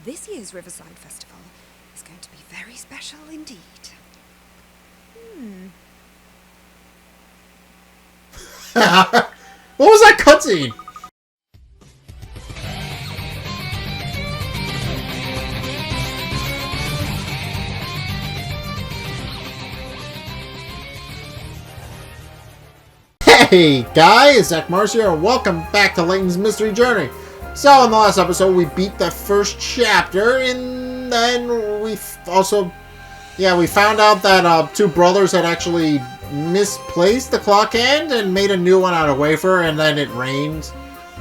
This year's Riverside Festival is going to be very special indeed. What was that cutscene? Hey guys, Zack here, and welcome back to Layton's Mystery Journey. So in the last episode we beat the first chapter, and then we found out that two brothers had actually misplaced the clock hand and made a new one out of wafer, and then it rained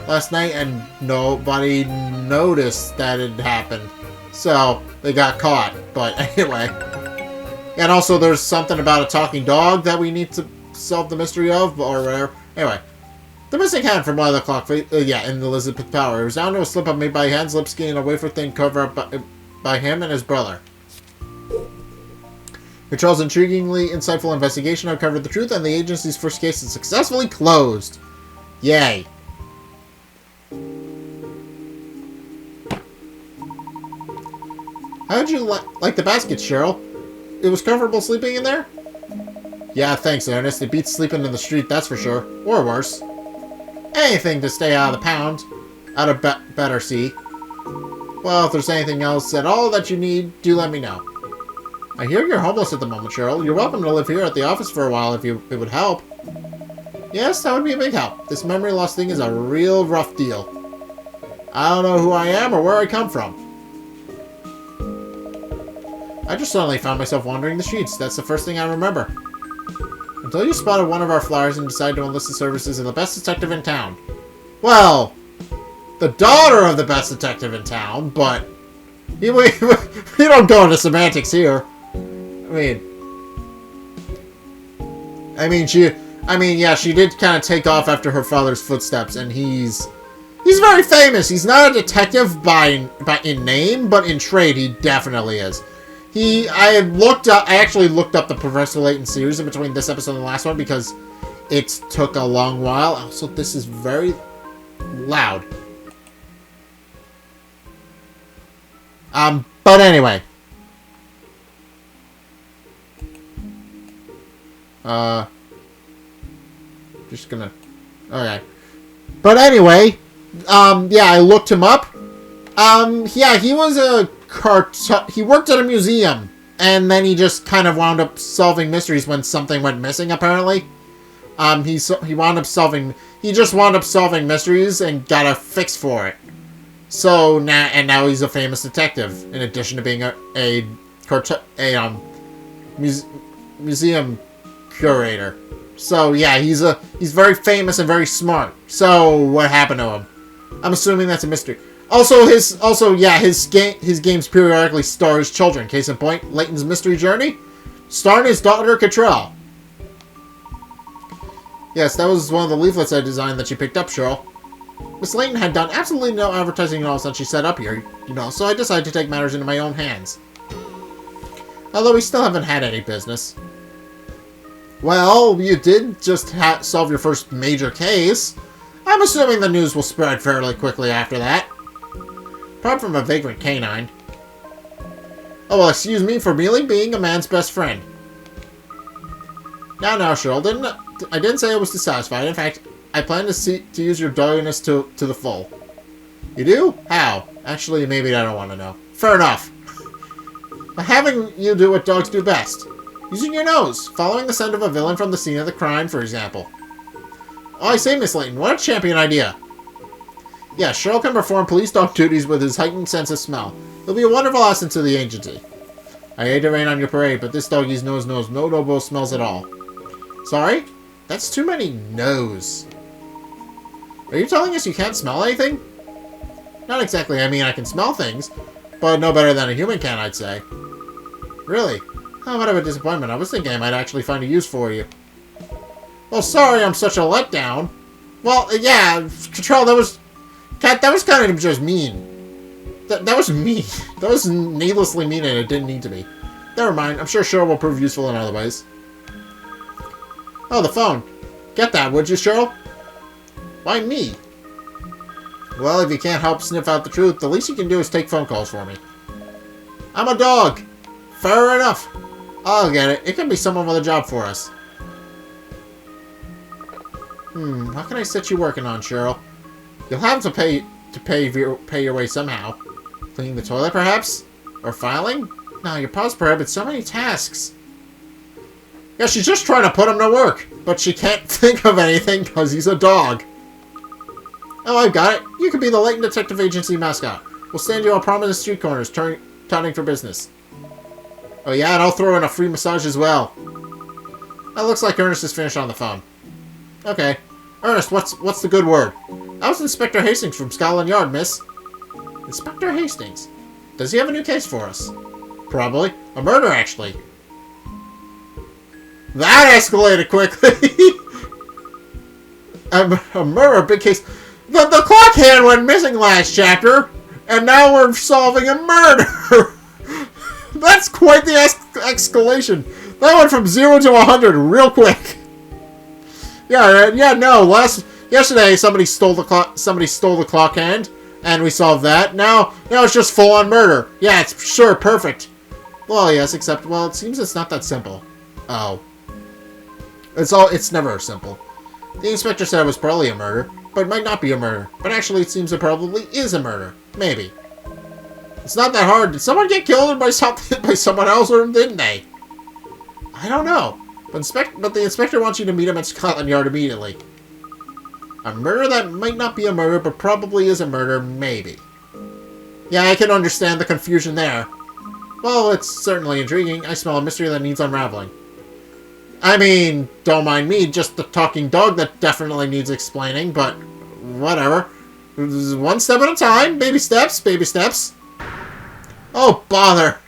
last night and nobody noticed that it happened. So they got caught, but anyway. And also there's something about a talking dog that we need to solve the mystery of, or whatever. Anyway, the missing hand from one of the clock in the Elizabeth Tower. It was down to a slip-up made by hands, Lipsky, and a wafer thing covered up by him and his brother. Control's intriguingly insightful investigation uncovered the truth, and the agency's first case is successfully closed. Yay. How'd you like the basket, Cheryl? It was comfortable sleeping in there? Yeah, thanks, Ernest. It beats sleeping in the street, that's for sure. Or worse. Anything to stay out of the pound. Out of better sea. Well, if there's anything else at all that you need, do let me know. I hear you're homeless at the moment, Cheryl. You're welcome to live here at the office for a while if it would help. Yes, that would be a big help. This memory loss thing is a real rough deal. I don't know who I am or where I come from. I just suddenly found myself wandering the streets. That's the first thing I remember. Until you spotted one of our flyers and decided to enlist the services of the best detective in town. Well, the daughter of the best detective in town, but we don't go into semantics here. Yeah, she did kind of take off after her father's footsteps, and he's very famous. He's not a detective in name, but in trade he definitely is. I actually looked up the Professor Layton series in between this episode and the last one because it took a long while. Also, this is very loud. But anyway. Just gonna... Okay. But anyway, yeah, I looked him up. Yeah, he was he worked at a museum, and then he just kind of wound up solving mysteries when something went missing, apparently. He just wound up solving mysteries and got a fix for it. So now he's a famous detective, in addition to being a museum curator. So yeah, he's very famous and very smart. So what happened to him? I'm assuming that's a mystery. His games periodically star his children. Case in point, Layton's Mystery Journey, starring his daughter Cottrell. Yes, that was one of the leaflets I designed that she picked up, Cheryl. Miss Layton had done absolutely no advertising at all since she set up here, so I decided to take matters into my own hands. Although we still haven't had any business. Well, you did just solve your first major case. I'm assuming the news will spread fairly quickly after that. Apart from a vagrant canine. Oh, well, excuse me for merely being a man's best friend. Now, Cheryl, I didn't say I was dissatisfied. In fact, I plan to use your dogginess to the full. You do? How? Actually, maybe I don't want to know. Fair enough. By having you do what dogs do best. Using your nose. Following the scent of a villain from the scene of the crime, for example. Oh, I say, Miss Layton, what a champion idea. Yeah, Cheryl can perform police dog duties with his heightened sense of smell. It'll be a wonderful asset to the agency. I hate to rain on your parade, but this doggie's nose knows no noble smells at all. Sorry? That's too many no's. Are you telling us you can't smell anything? Not exactly. I mean, I can smell things, but no better than a human can, I'd say. Really? How much of a disappointment. I was thinking I might actually find a use for you. Well, sorry I'm such a letdown. Well, yeah, Cottrell, that was kind of just mean. That was mean. That was needlessly mean, and it didn't need to be. Never mind. I'm sure Cheryl will prove useful in other ways. Oh, the phone. Get that, would you, Cheryl? Why me? Well, if you can't help sniff out the truth, the least you can do is take phone calls for me. I'm a dog. Fair enough. I'll get it. It can be someone with a job for us. What can I set you working on, Cheryl? You'll have to pay your way somehow. Cleaning the toilet, perhaps? Or filing? No, your paws prohibit so many tasks. Yeah, she's just trying to put him to work, but she can't think of anything because he's a dog. Oh, I've got it. You could be the Layton Detective Agency mascot. We'll stand you on prominent street corners, touting for business. Oh yeah, and I'll throw in a free massage as well. That looks like Ernest is finished on the phone. Okay. Ernest, what's the good word? I was Inspector Hastings from Scotland Yard, miss. Inspector Hastings? Does he have a new case for us? Probably. A murder, actually. That escalated quickly! a murder, big case. The clock hand went missing last chapter, and now we're solving a murder! That's quite the escalation. That went from 0 to 100 real quick. Yeah, no. Yesterday, somebody stole the clock hand, and we solved that. Now it's just full-on murder. Yeah, it's sure perfect. Well, yes, except, well, it seems it's not that simple. Oh. It's never simple. The inspector said it was probably a murder, but it might not be a murder. But actually, it seems it probably is a murder. Maybe. It's not that hard. Did someone get killed by someone else, or didn't they? I don't know. But the inspector wants you to meet him at Scotland Yard immediately. A murder that might not be a murder, but probably is a murder, maybe. Yeah, I can understand the confusion there. Well, it's certainly intriguing. I smell a mystery that needs unraveling. I mean, don't mind me, just the talking dog that definitely needs explaining, but whatever. One step at a time. Baby steps, baby steps. Oh, bother.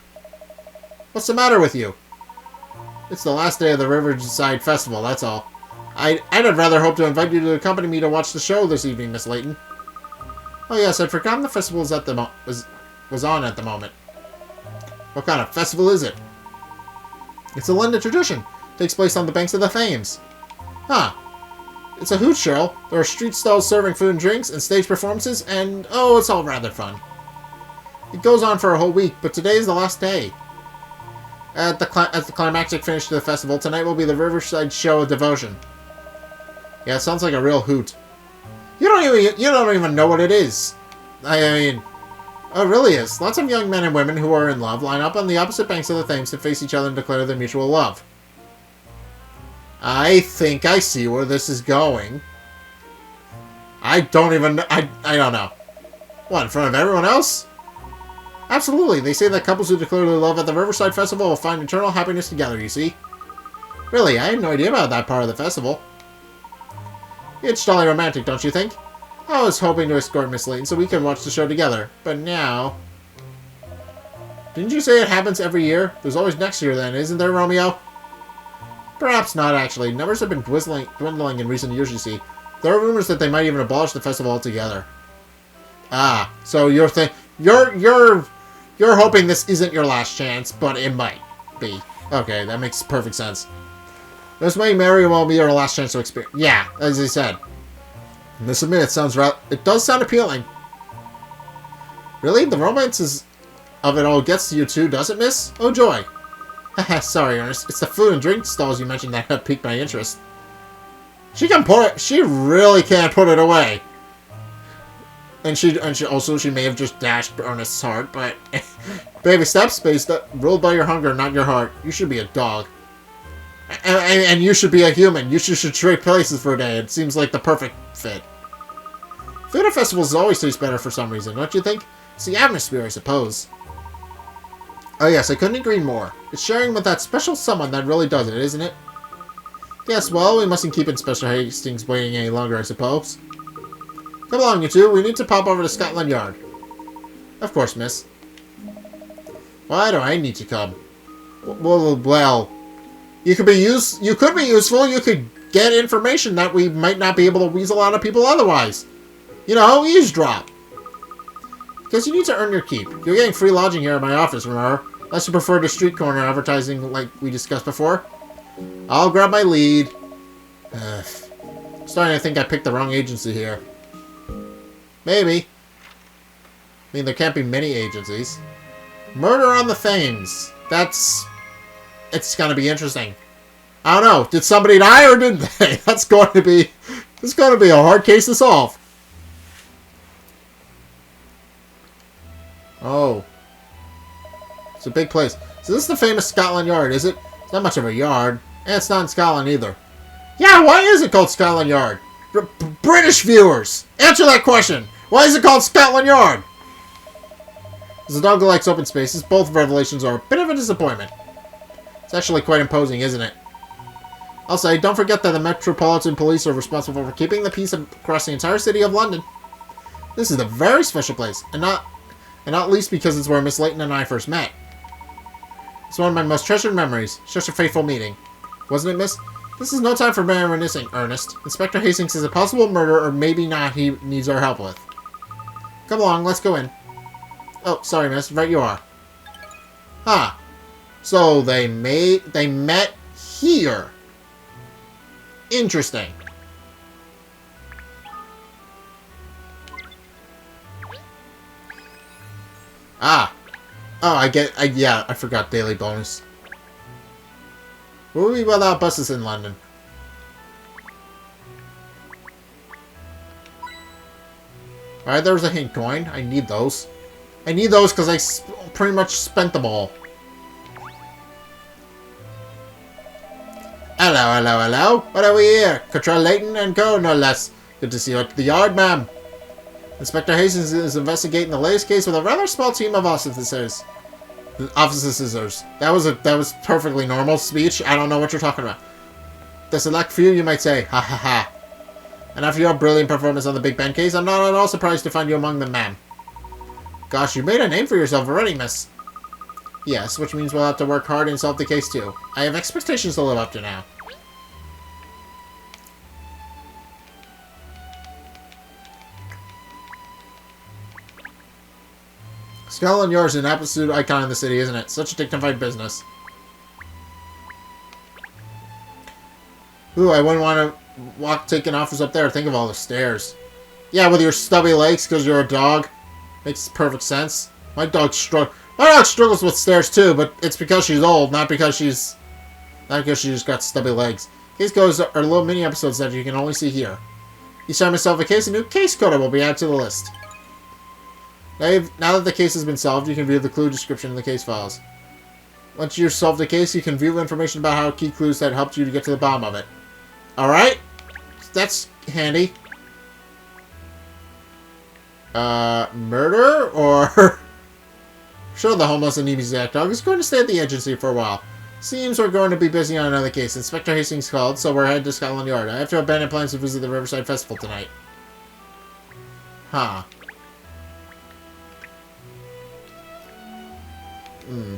What's the matter with you? It's the last day of the Riverside Festival, that's all. I'd rather hope to invite you to accompany me to watch the show this evening, Miss Layton. Oh yes, I'd forgotten the festival was on at the moment. What kind of festival is it? It's a London tradition. Takes place on the banks of the Thames. Huh. It's a hoot, Cheryl. There are street stalls serving food and drinks, and stage performances, and oh, it's all rather fun. It goes on for a whole week, but today is the last day. As the climactic finish to the festival, tonight will be the Riverside Show of Devotion. Yeah, it sounds like a real hoot. You don't even know what it is. I mean, it really is. Lots of young men and women who are in love line up on the opposite banks of the Thames to face each other and declare their mutual love. I think I see where this is going. I don't know. What, in front of everyone else? Absolutely. They say that couples who declare their love at the Riverside Festival will find eternal happiness together, you see. Really, I had no idea about that part of the festival. It's jolly romantic, don't you think? I was hoping to escort Miss Layton so we could watch the show together, but now... Didn't you say it happens every year? There's always next year then, isn't there, Romeo? Perhaps not, actually. Numbers have been dwindling in recent years, you see. There are rumors that they might even abolish the festival altogether. Ah, so you're hoping this isn't your last chance, but it might be. Okay, that makes perfect sense. This may very well be your last chance to experience. Yeah, as I said. I must admit, it does sound appealing. Really? The romance of it all gets to you too, does it, miss? Oh, joy. Haha, sorry, Ernest. It's the food and drink stalls you mentioned that have piqued my interest. She really can't put it away. And she may have just dashed Ernest's heart, but baby steps, ruled by your hunger, not your heart. You should be a dog. And you should be a human. You should trade places for a day. It seems like the perfect fit. Food at festivals always taste better for some reason, don't you think? It's the atmosphere, I suppose. Oh yes, I couldn't agree more. It's sharing with that special someone that really does it, isn't it? Yes, well, we mustn't keep Inspector Hastings waiting any longer, I suppose. Come along, you two. We need to pop over to Scotland Yard. Of course, miss. Why do I need to come? Well, you could be useful. You could get information that we might not be able to weasel out of people otherwise. You know, eavesdrop. Because you need to earn your keep. You're getting free lodging here at my office, remember? Unless you prefer the street corner advertising like we discussed before. I'll grab my lead. Starting to think I picked the wrong agency here. Maybe. I mean, there can't be many agencies. Murder on the Thames. It's gonna be interesting. I don't know. Did somebody die or didn't they? It's going to be a hard case to solve. Oh. It's a big place. So this is the famous Scotland Yard, is it? It's not much of a yard. And it's not in Scotland either. Yeah, why is it called Scotland Yard? British viewers, answer that question. Why is it called Scotland Yard? As a dog who likes open spaces, both revelations are a bit of a disappointment. It's actually quite imposing, isn't it? I'll say, don't forget that the Metropolitan Police are responsible for keeping the peace across the entire city of London. This is a very special place, and not least because it's where Miss Layton and I first met. It's one of my most treasured memories. Such a fateful meeting. Wasn't it, miss? This is no time for reminiscing, Ernest. Inspector Hastings is a possible murder, or maybe not he needs our help with. Come along, let's go in. Oh, sorry, miss. Right you are. Ah. So they met here. Interesting. Ah. Oh, yeah, I forgot daily bonus. What would we without buses in London? Alright, there's a hint coin. I need those. I need those because I pretty much spent them all. Hello, hello, hello. What are we here? Control Layton and Co, no less. Good to see you at the yard, ma'am. Inspector Hastings is investigating the latest case with a rather small team of officers. That was perfectly normal speech. I don't know what you're talking about. The select few, you might say. Ha ha ha. And after your brilliant performance on the Big Ben case, I'm not at all surprised to find you among them, ma'am. Gosh, you made a name for yourself already, miss. Yes, which means we'll have to work hard and solve the case too. I have expectations to live up to now. Scotland Yard is an absolute icon in the city, isn't it? Such a dignified business. Ooh, I wouldn't want to taking offers up there. Think of all the stairs. Yeah, with your stubby legs because you're a dog. Makes perfect sense. My dog struggles with stairs too, but it's because she's old, not because she just got stubby legs. Case codes are little mini episodes that you can only see here. Each time I solve a case, a new case code will be added to the list. Now that the case has been solved, you can view the clue description in the case files. Once you've solved the case, you can view information about how key clues that helped you to get to the bottom of it. Alright? That's handy. Murder? Or... Sure, the homeless and needy Zack dog is going to stay at the agency for a while. Seems we're going to be busy on another case. Inspector Hastings called, so we're headed to Scotland Yard. I have to abandon plans to visit the Riverside Festival tonight. Huh. Hmm.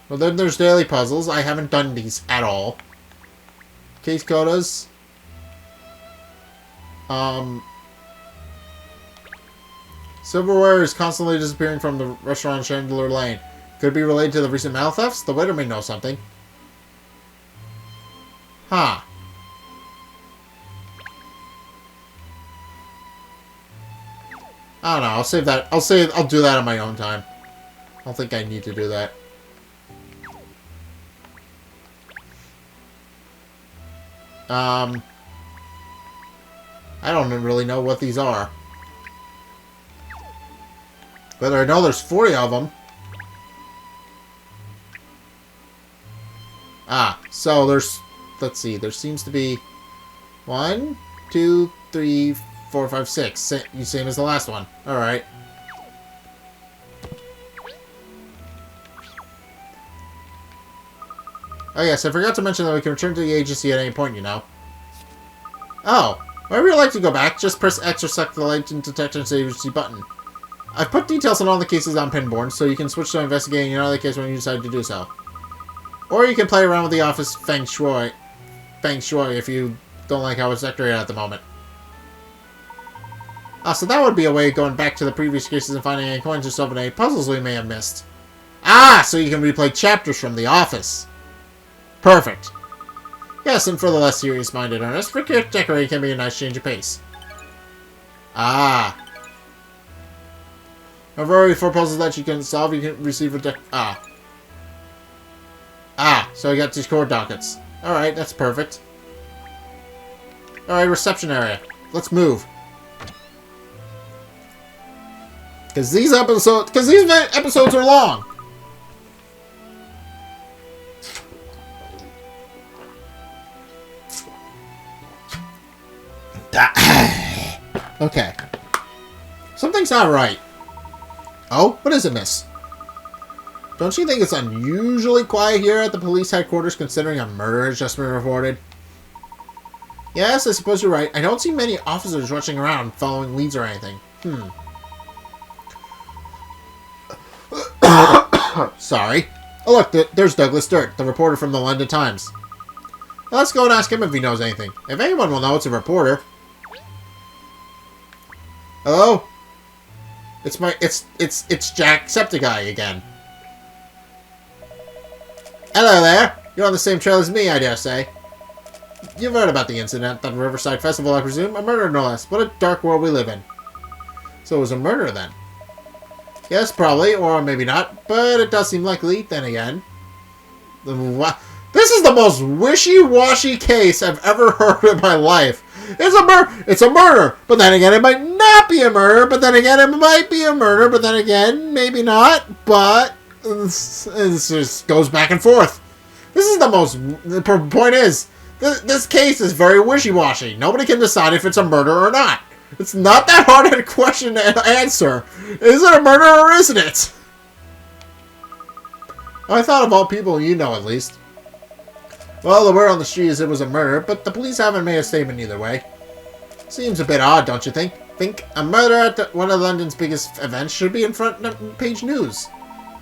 Well, then there's daily puzzles. I haven't done these at all. Case codas. Silverware is constantly disappearing from the restaurant Chandler Lane. Could be related to the recent mail thefts? The waiter may know something. Huh. I don't know. I'll save that. I'll do that on my own time. I don't think I need to do that. I don't really know what these are. But I know there's 40 of them. Ah, so there's... Let's see. There seems to be 1, 2, 3, 4, 5, 6. Same as the last one. Alright. Oh yes, I forgot to mention that we can return to the agency at any point, you know. Oh, whenever you'd like to go back, just press X or select the Layton Detection Agency button. I've put details on all the cases on Pinborn, so you can switch to investigating another case when you decide to do so. Or you can play around with the office Feng Shui if you don't like how it's decorated at the moment. So that would be a way of going back to the previous cases and finding any coins or solving any puzzles we may have missed. Ah, so you can replay chapters from The Office. Perfect. Yes, and for the less serious-minded Ernest, brick decorating can be a nice change of pace. Ah. However, for puzzles that you can solve, you can receive a so I got these core dockets. Alright, that's perfect. Alright, reception area. Let's move. Because these episodes are long. Okay. Something's not right. Oh, what is it, miss? Don't you think it's unusually quiet here at the police headquarters considering a murder has just been reported? Yes, I suppose you're right. I don't see many officers rushing around following leads or anything. Sorry. Oh look, there's Douglas Sturt, the reporter from the London Times. Let's go and ask him if he knows anything. If anyone will know, it's a reporter. Hello? It's Jack Septiceye again. Hello there. You're on the same trail as me, I dare say. You've heard about the incident at the Riverside Festival, I presume? A murder, no less. What a dark world we live in. So it was a murder, then? Yes, probably, or maybe not, but it does seem likely, then again. This is the most wishy-washy case I've ever heard in my life. It's a murder, but then again, it might not be a murder, but then again, it might be a murder, but then again, maybe not, but it just goes back and forth. The point is, this case is very wishy-washy. Nobody can decide if it's a murder or not. It's not that hard a question to answer. Is it a murder or isn't it? I thought of all people you know, at least. Well, the word on the street is it was a murder, but the police haven't made a statement either way. Seems a bit odd, don't you think? Think a murder at one of London's biggest events should be in front page news.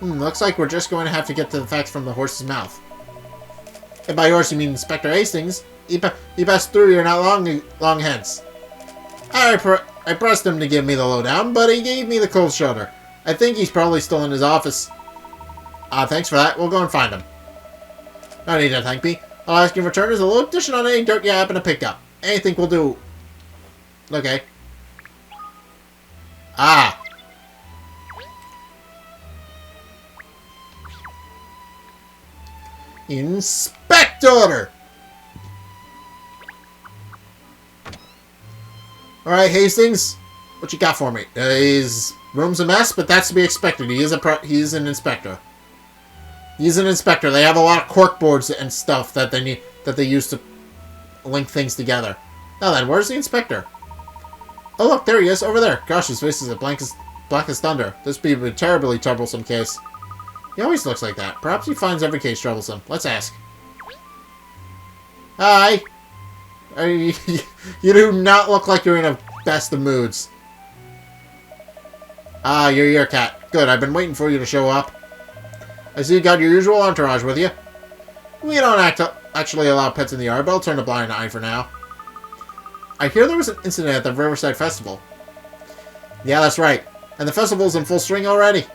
Looks like we're just going to have to get to the facts from the horse's mouth. And by horse you mean Inspector Hastings. He passed through here not long hence. I pressed him to give me the lowdown, but he gave me the cold shoulder. I think he's probably still in his office. Thanks for that. We'll go and find him. No need to thank me. I'll ask you in return as a little addition on any dirt you happen to pick up. Anything will do. Okay. Inspector! Alright, Hastings. What you got for me? His room's a mess, but that's to be expected. He is an inspector. He's an inspector. They have a lot of corkboards and stuff that they use to link things together. Now then, where's the inspector? Oh look, there he is, over there. Gosh, his face is as black as thunder. This would be a terribly troublesome case. He always looks like that. Perhaps he finds every case troublesome. Let's ask. Hi. You do not look like you're in a best of moods. You're your cat. Good, I've been waiting for you to show up. I see you got your usual entourage with you. We don't actually allow pets in the yard, but I'll turn a blind eye for now. I hear there was an incident at the Riverside Festival. Yeah, that's right. And the festival's in full swing already.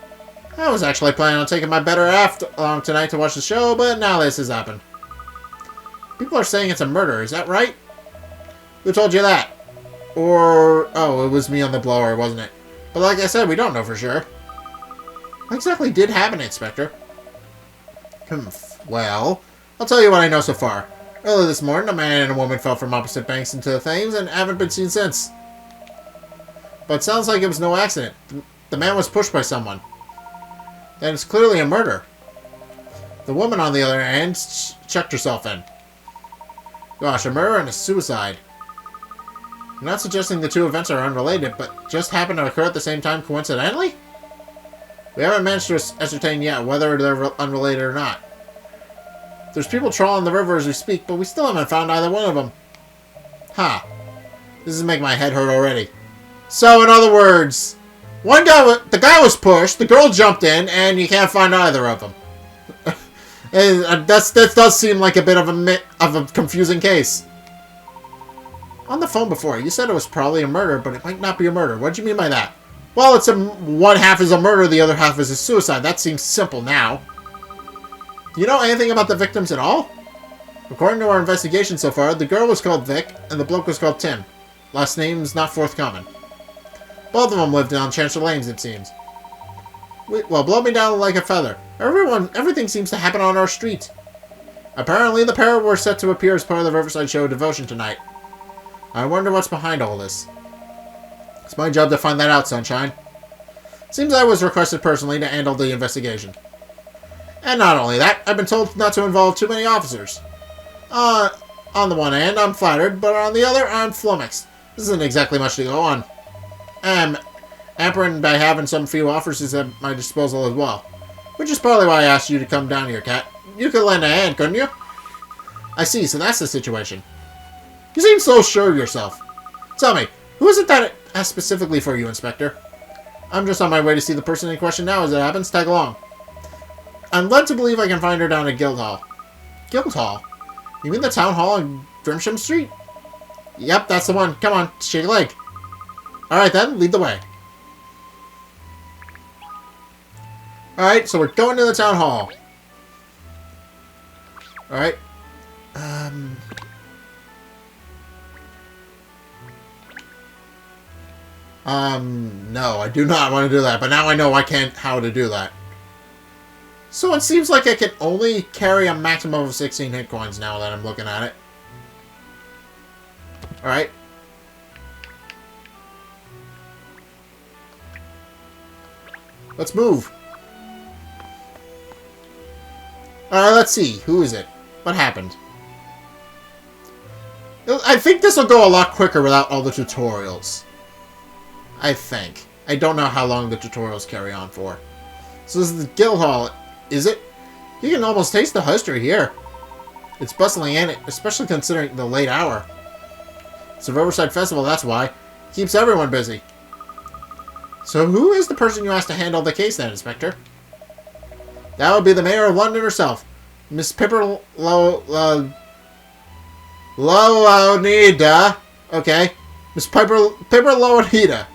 I was actually planning on taking my better half along tonight to watch the show, but now this has happened. People are saying it's a murder, is that right? Who told you that? Or... oh, it was me on the blower, wasn't it? But like I said, we don't know for sure. What exactly did happen, Inspector? Well, I'll tell you what I know so far. Early this morning, a man and a woman fell from opposite banks into the Thames and haven't been seen since. But it sounds like it was no accident. The man was pushed by someone. Then it's clearly a murder. The woman, on the other hand, checked herself in. Gosh, a murder and a suicide. I'm not suggesting the two events are unrelated, but just happened to occur at the same time coincidentally? We haven't managed to ascertain yet whether they're unrelated or not. There's people trawling the river as we speak, but we still haven't found either one of them. This is making my head hurt already. So, in other words, the guy was pushed, the girl jumped in, and you can't find either of them. And that does seem like a bit of a confusing case. On the phone before, you said it was probably a murder, but it might not be a murder. What do you mean by that? Well, it's one half is a murder, the other half is a suicide. That seems simple now. Do you know anything about the victims at all? According to our investigation so far, the girl was called Vic, and the bloke was called Tim. Last name's not forthcoming. Both of them lived on Chancellor Lanes, it seems. Well, blow me down like a feather. Everything seems to happen on our street. Apparently, the pair were set to appear as part of the Riverside Show Devotion tonight. I wonder what's behind all this. It's my job to find that out, Sunshine. Seems I was requested personally to handle the investigation. And not only that, I've been told not to involve too many officers. On the one hand, I'm flattered, but on the other, I'm flummoxed. This isn't exactly much to go on. Hampered by having some few officers at my disposal as well. Which is partly why I asked you to come down here, Cat. You could lend a hand, couldn't you? I see, so that's the situation. You seem so sure of yourself. Tell me, who is it that asked specifically for you, Inspector? I'm just on my way to see the person in question now as it happens. Tag along. I'm led to believe I can find her down at Guildhall. Guildhall? You mean the town hall on Grimsham Street? Yep, that's the one. Come on, shake a leg. Alright then, lead the way. Alright, so we're going to the town hall. Alright. No, I do not want to do that, but now I know how to do that. So it seems like I can only carry a maximum of 16 hit coins now that I'm looking at it. Alright. Let's move. Alright, let's see. Who is it? What happened? I think this will go a lot quicker without all the tutorials. I think. I don't know how long the tutorials carry on for. So this is the Guildhall, is it? You can almost taste the history here. It's bustling in it, especially considering the late hour. It's a Riverside Festival, that's why. Keeps everyone busy. So who is the person you asked to handle the case then, Inspector? That would be the Mayor of London herself, Miss Pipper Loanida. Okay. Miss Pipper Loanida.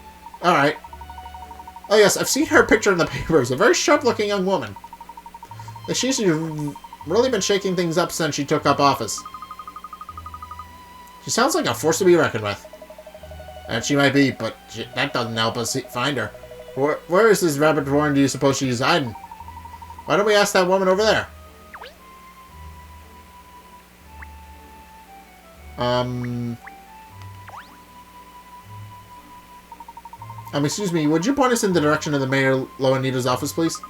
Alright. Oh yes, I've seen her picture in the papers. A very sharp-looking young woman. She's really been shaking things up since she took up office. She sounds like a force to be reckoned with. And she might be, but that doesn't help us find her. Where is this rabbit warren do you suppose she's hiding? Why don't we ask that woman over there? Excuse me, would you point us in the direction of the Mayor Loanida's office, please?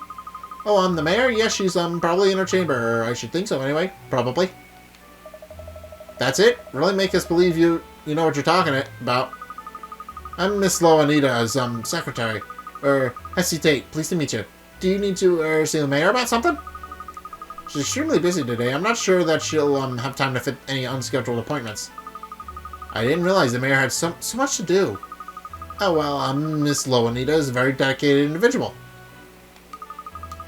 Oh, I'm the mayor? Yes, she's, probably in her chamber, or I should think so anyway. Probably. That's it? Really make us believe you know what you're talking about. I'm Miss Loanita's, secretary. Hesitate. Pleased to meet you. Do you need to, see the mayor about something? She's extremely busy today. I'm not sure that she'll, have time to fit any unscheduled appointments. I didn't realize the mayor had so much to do. Oh, well, Miss Loanita is a very dedicated individual.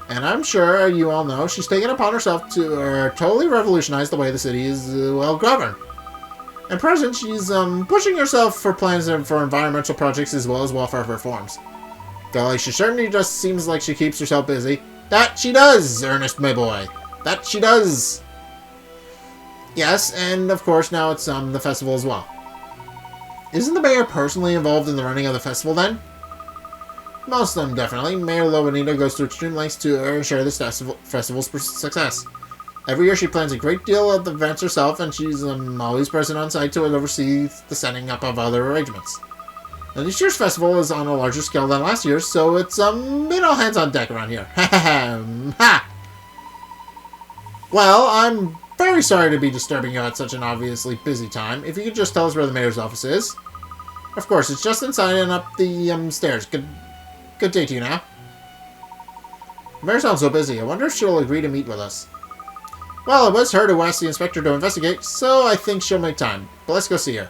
And I'm sure you all know she's taken upon herself to totally revolutionize the way the city is well governed. At present, she's pushing herself for plans for environmental projects as well as welfare reforms. Golly, she certainly just seems like she keeps herself busy. That she does, Ernest, my boy. That she does. Yes, and of course now it's the festival as well. Isn't the mayor personally involved in the running of the festival then? Most of them, definitely. Mayor Loanita goes to extreme lengths to ensure this festival's success. Every year she plans a great deal of the events herself, and she's always present on site to oversee the setting up of other arrangements. Now, this year's festival is on a larger scale than last year's, so it's been all hands on deck around here. Ha! Well, I'm very sorry to be disturbing you at such an obviously busy time. If you could just tell us where the mayor's office is. Of course, it's just inside and up the stairs. Good day to you now. The mayor sounds so busy. I wonder if she'll agree to meet with us. Well, it was her who asked the inspector to investigate, so I think she'll make time. But let's go see her.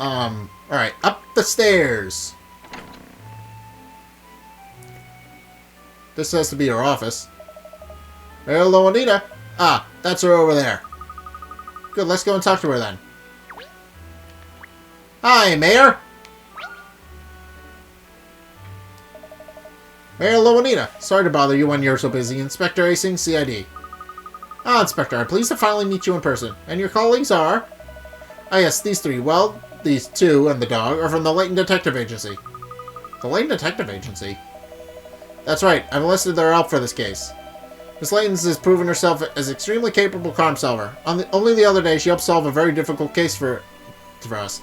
Alright, up the stairs. This has to be her office. Hello, Anita. Ah, that's her over there. Good, let's go and talk to her then. Hi, Mayor. Mayor Loanita. Sorry to bother you when you're so busy. Inspector Acing, CID. Ah, Inspector, I'm pleased to finally meet you in person. And your colleagues are? Ah, yes, these three. Well, these two and the dog are from the Layton Detective Agency. The Layton Detective Agency? That's right. I've enlisted their help for this case. Miss Layton has proven herself as an extremely capable crime solver. Only the other day, she helped solve a very difficult case for us.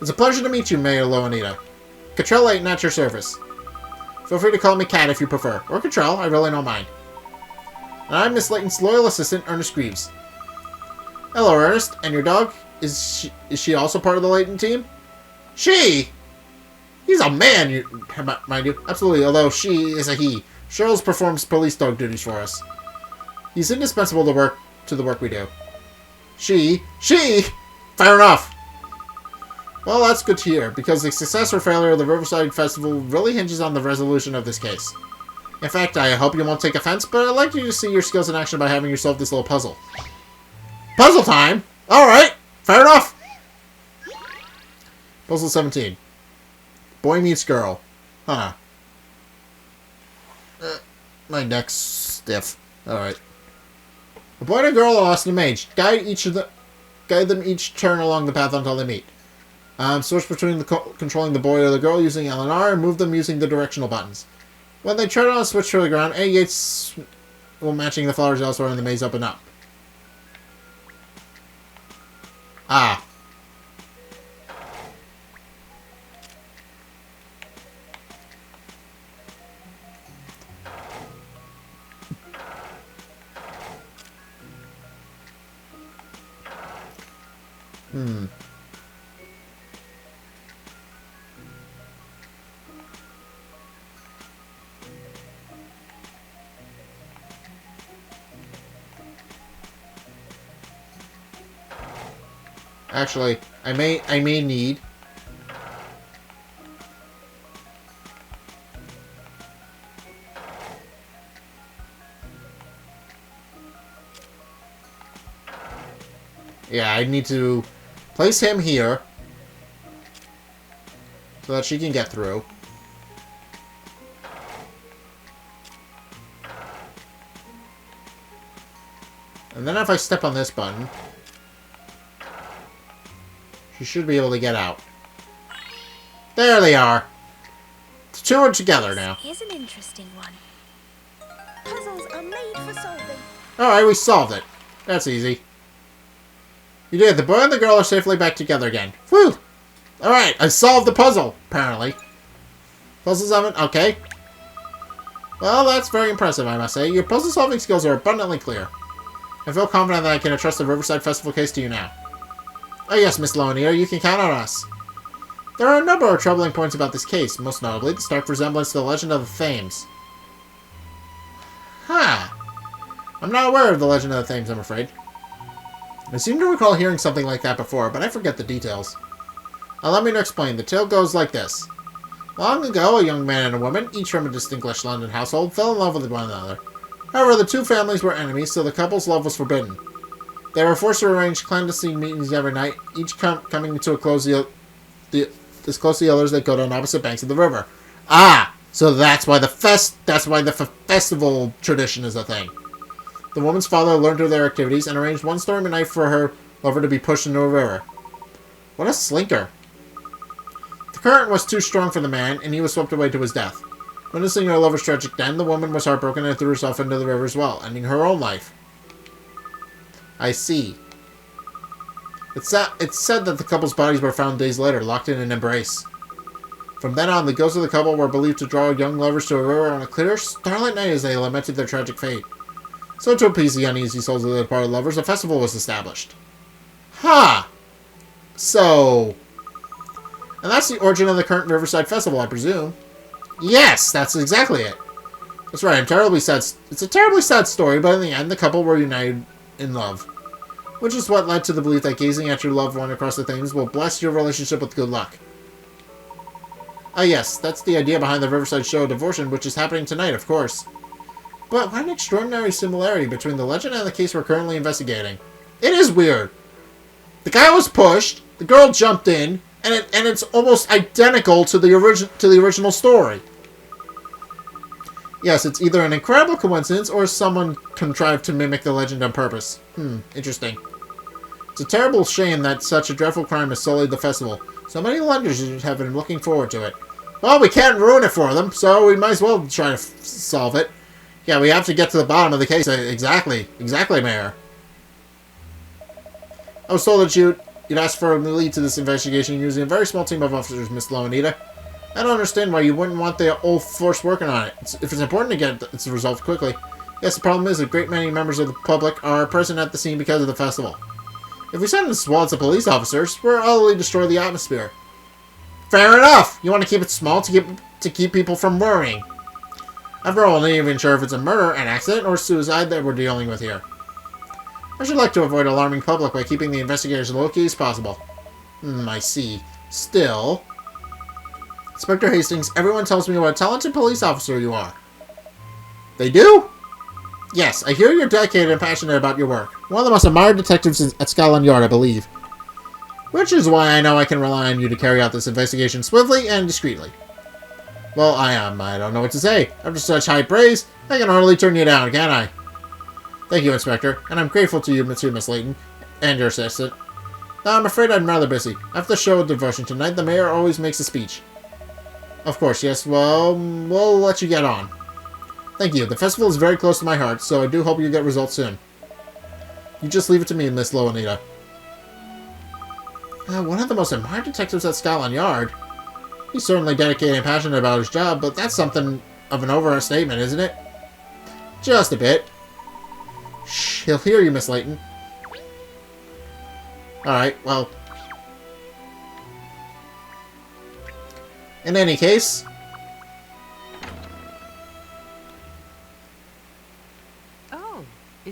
It's a pleasure to meet you, Mayor Loanita. Cottrell Layton at your service. Feel free to call me Cat if you prefer. Or Cottrell, I really don't mind. And I'm Miss Layton's loyal assistant, Ernest Greaves. Hello, Ernest. And your dog? Is she also part of the Layton team? She? He's a man, mind you. Absolutely, although she is a he. Charles performs police dog duties for us. He's indispensable to the work we do. She? Fair enough. Well, that's good to hear, because the success or failure of the Riverside Festival really hinges on the resolution of this case. In fact, I hope you won't take offense, but I'd like you to see your skills in action by having you solve this little puzzle. Puzzle time? Alright, fair enough. Puzzle 17. Boy meets girl. Huh. My neck's stiff. Alright. A boy and a girl are lost in a maze. Guide them each turn along the path until they meet. Switch between controlling the boy or the girl using L and R, and move them using the directional buttons. When they turn on a switch to the ground, A gates will matching the flowers elsewhere in the maze open up. Ah. Actually, I may need. Yeah, I need to place him here so that she can get through. And then if I step on this button, she should be able to get out. There they are. The two are together now. Here's an interesting one. Puzzles are made for solving. Alright, we solved it. That's easy. You did. The boy and the girl are safely back together again. Whew! Alright, I solved the puzzle, apparently. Puzzle 7, okay. Well, that's very impressive, I must say. Your puzzle-solving skills are abundantly clear. I feel confident that I can entrust the Riverside Festival case to you now. Oh yes, Miss Loanita, you can count on us. There are a number of troubling points about this case, most notably the stark resemblance to the Legend of the Thames. Huh. I'm not aware of the Legend of the Thames, I'm afraid. I seem to recall hearing something like that before, but I forget the details. Allow me to explain. The tale goes like this. Long ago, a young man and a woman, each from a distinguished London household, fell in love with one another. However, the two families were enemies, so the couple's love was forbidden. They were forced to arrange clandestine meetings every night, each coming to a close as close to the others they could on opposite banks of the river. Ah! So that's why the festival tradition is a thing. The woman's father learned of their activities and arranged one stormy night for her lover to be pushed into a river. What a slinker. The current was too strong for the man, and he was swept away to his death. Witnessing her lover's tragic end, the woman was heartbroken and threw herself into the river as well, ending her own life. I see. It's said that the couple's bodies were found days later, locked in an embrace. From then on, the ghosts of the couple were believed to draw young lovers to a river on a clear, starlight night as they lamented their tragic fate. So to appease the uneasy souls of the departed lovers, a festival was established. Ha! So... And that's the origin of the current Riverside Festival, I presume. Yes, that's exactly it. That's right, I'm terribly sad. It's a terribly sad story, but in the end, the couple were united in love. Which is what led to the belief that gazing at your loved one across the Thames will bless your relationship with good luck. Ah, yes, that's the idea behind the Riverside Show Devotion, which is happening tonight, of course. But what an extraordinary similarity between the legend and the case we're currently investigating. It is weird. The guy was pushed, the girl jumped in, and it's almost identical to the original story. Yes, it's either an incredible coincidence or someone contrived to mimic the legend on purpose. Interesting. It's a terrible shame that such a dreadful crime has sullied the festival. So many lenders have been looking forward to it. Well, we can't ruin it for them, so we might as well try to solve it. Yeah, we have to get to the bottom of the case. Exactly, Mayor. I was told that you'd ask for a lead to this investigation using a very small team of officers, Miss Loanita. I don't understand why you wouldn't want the whole force working on it. If it's important to get it resolved quickly. Yes, the problem is a great many members of the public are present at the scene because of the festival. If we send in squads of police officers, we'll utterly destroy the atmosphere. Fair enough! You want to keep it small to keep people from worrying. After all, I'm not even sure if it's a murder, an accident, or suicide that we're dealing with here. I should like to avoid alarming the public by keeping the investigators low-key as possible. I see. Still... Inspector Hastings, everyone tells me what a talented police officer you are. They do? Yes, I hear you're dedicated and passionate about your work. One of the most admired detectives at Scotland Yard, I believe. Which is why I know I can rely on you to carry out this investigation swiftly and discreetly. Well, I don't know what to say. After such high praise, I can hardly turn you down, can I? Thank you, Inspector, and I'm grateful to you, Miss Layton, and your assistant. Now, I'm afraid I'm rather busy. After the show devotion tonight, the mayor always makes a speech. Of course, yes. Well, we'll let you get on. Thank you. The festival is very close to my heart, so I do hope you get results soon. You just leave it to me, Miss Loanita. One of the most admired detectives at Scotland Yard. He's certainly dedicated and passionate about his job, but that's something of an overstatement, isn't it? Just a bit. Shh, he'll hear you, Miss Layton. Alright, well... In any case...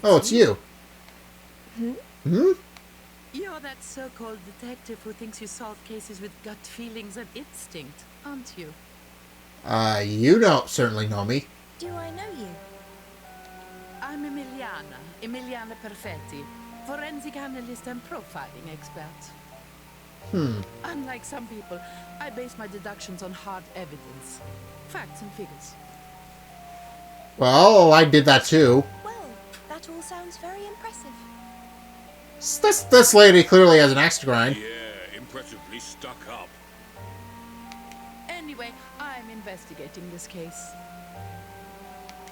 Oh, it's you. Hmm? You're that so-called detective who thinks you solve cases with gut feelings and instinct, aren't you? You don't certainly know me. Do I know you? I'm Emiliana Perfetti, forensic analyst and profiling expert. Unlike some people, I base my deductions on hard evidence. Facts and figures. Well, I did that too. Well, that all sounds very impressive. This lady clearly has an axe to grind. Yeah, impressively stuck up. Anyway, I'm investigating this case.